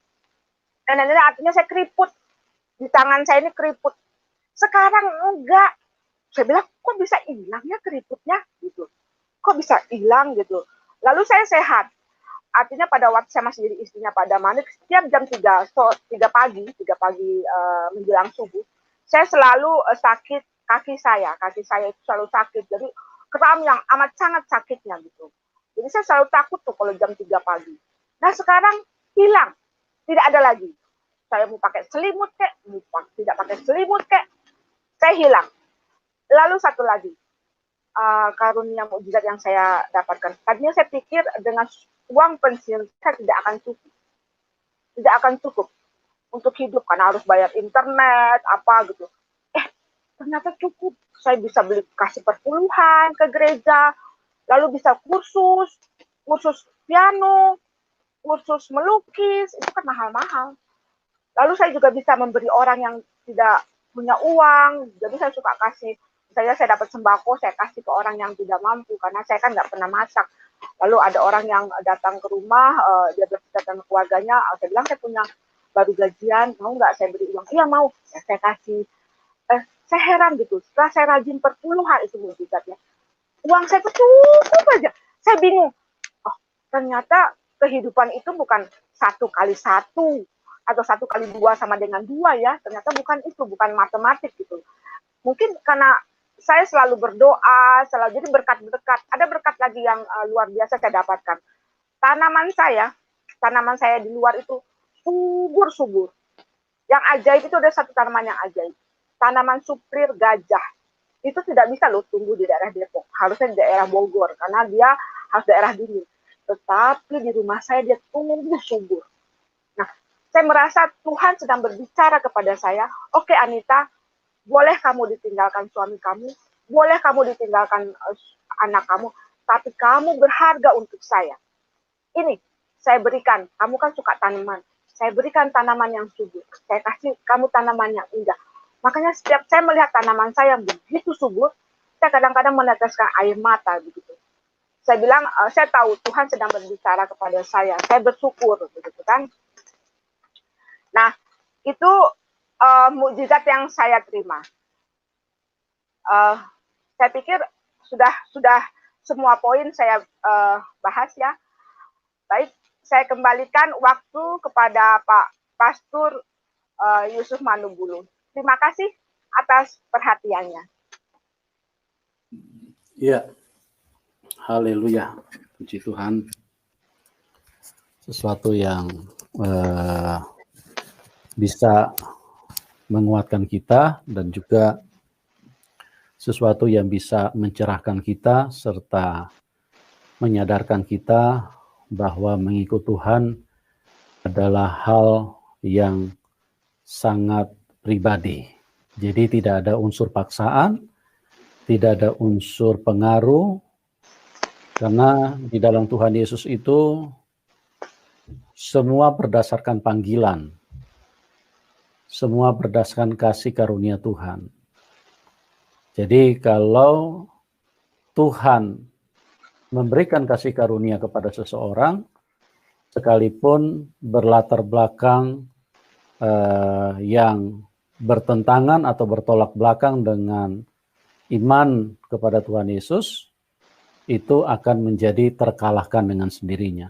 Nenek-nenek artinya saya keriput. Di tangan saya ini keriput. Sekarang enggak. Saya bilang, kok bisa hilang ya keriputnya? Gitu. Kok bisa hilang gitu. Lalu saya sehat. Artinya pada waktu saya masih jadi istrinya Pak Damani, setiap jam 3 pagi menjelang subuh, saya selalu sakit kaki saya itu selalu sakit, jadi kram yang amat sangat sakitnya gitu. Jadi saya selalu takut tuh kalau jam 3 pagi. Nah sekarang hilang, tidak ada lagi. Saya mau pakai selimut kek, tidak pakai selimut kek, saya hilang. Lalu satu lagi, karunia mukjizat yang saya dapatkan. Tadinya saya pikir dengan uang pensiun saya tidak akan cukup untuk hidup karena harus bayar internet apa gitu. Ternyata cukup. Saya bisa kasih perpuluhan ke gereja, lalu bisa kursus piano, kursus melukis, itu kan mahal-mahal. Lalu saya juga bisa memberi orang yang tidak punya uang, jadi saya suka kasih. Misalnya saya dapat sembako, saya kasih ke orang yang tidak mampu, karena saya kan nggak pernah masak. Lalu ada orang yang datang ke rumah, dia bercerita dengan keluarganya, saya bilang saya punya baru gajian, mau nggak saya beri uang? Iya mau, ya, saya kasih. Saya heran gitu, setelah saya rajin perpuluhan itu mukjizatnya. Uang saya cukup aja. Saya bingung, oh ternyata kehidupan itu bukan 1 kali 1 atau 1 kali 2 sama dengan 2 ya. Ternyata bukan itu, bukan matematik gitu. Mungkin karena saya selalu berdoa, selalu jadi berkat-berkat. Ada berkat lagi yang luar biasa saya dapatkan. Tanaman saya di luar itu subur-subur. Yang ajaib itu ada satu tanaman yang ajaib. Tanaman suplir gajah. Itu tidak bisa loh tumbuh di daerah Depok. Harusnya di daerah Bogor, karena dia harus daerah dingin. Tetapi di rumah saya dia tumbuh subur. Nah, saya merasa Tuhan sedang berbicara kepada saya, oke Anita, boleh kamu ditinggalkan suami kamu, boleh kamu ditinggalkan anak kamu, tapi kamu berharga untuk saya. Ini, saya berikan, kamu kan suka tanaman, saya berikan tanaman yang subur, saya kasih kamu tanaman yang indah. Makanya setiap saya melihat tanaman saya yang begitu subur, saya kadang-kadang meneteskan air mata begitu. Saya bilang, saya tahu Tuhan sedang berbicara kepada saya bersyukur, begitu kan. Nah, itu mukjizat yang saya terima. Saya pikir sudah semua poin saya bahas ya. Baik, saya kembalikan waktu kepada Pak Pastor Yusuf Manubulu. Terima kasih atas perhatiannya. Ya, haleluya, puji Tuhan. Sesuatu yang bisa menguatkan kita dan juga sesuatu yang bisa mencerahkan kita serta menyadarkan kita bahwa mengikut Tuhan adalah hal yang sangat pribadi. Jadi tidak ada unsur paksaan, tidak ada unsur pengaruh, karena di dalam Tuhan Yesus itu semua berdasarkan panggilan, semua berdasarkan kasih karunia Tuhan. Jadi kalau Tuhan memberikan kasih karunia kepada seseorang, sekalipun berlatar belakang yang bertentangan atau bertolak belakang dengan iman kepada Tuhan Yesus, itu akan menjadi terkalahkan dengan sendirinya.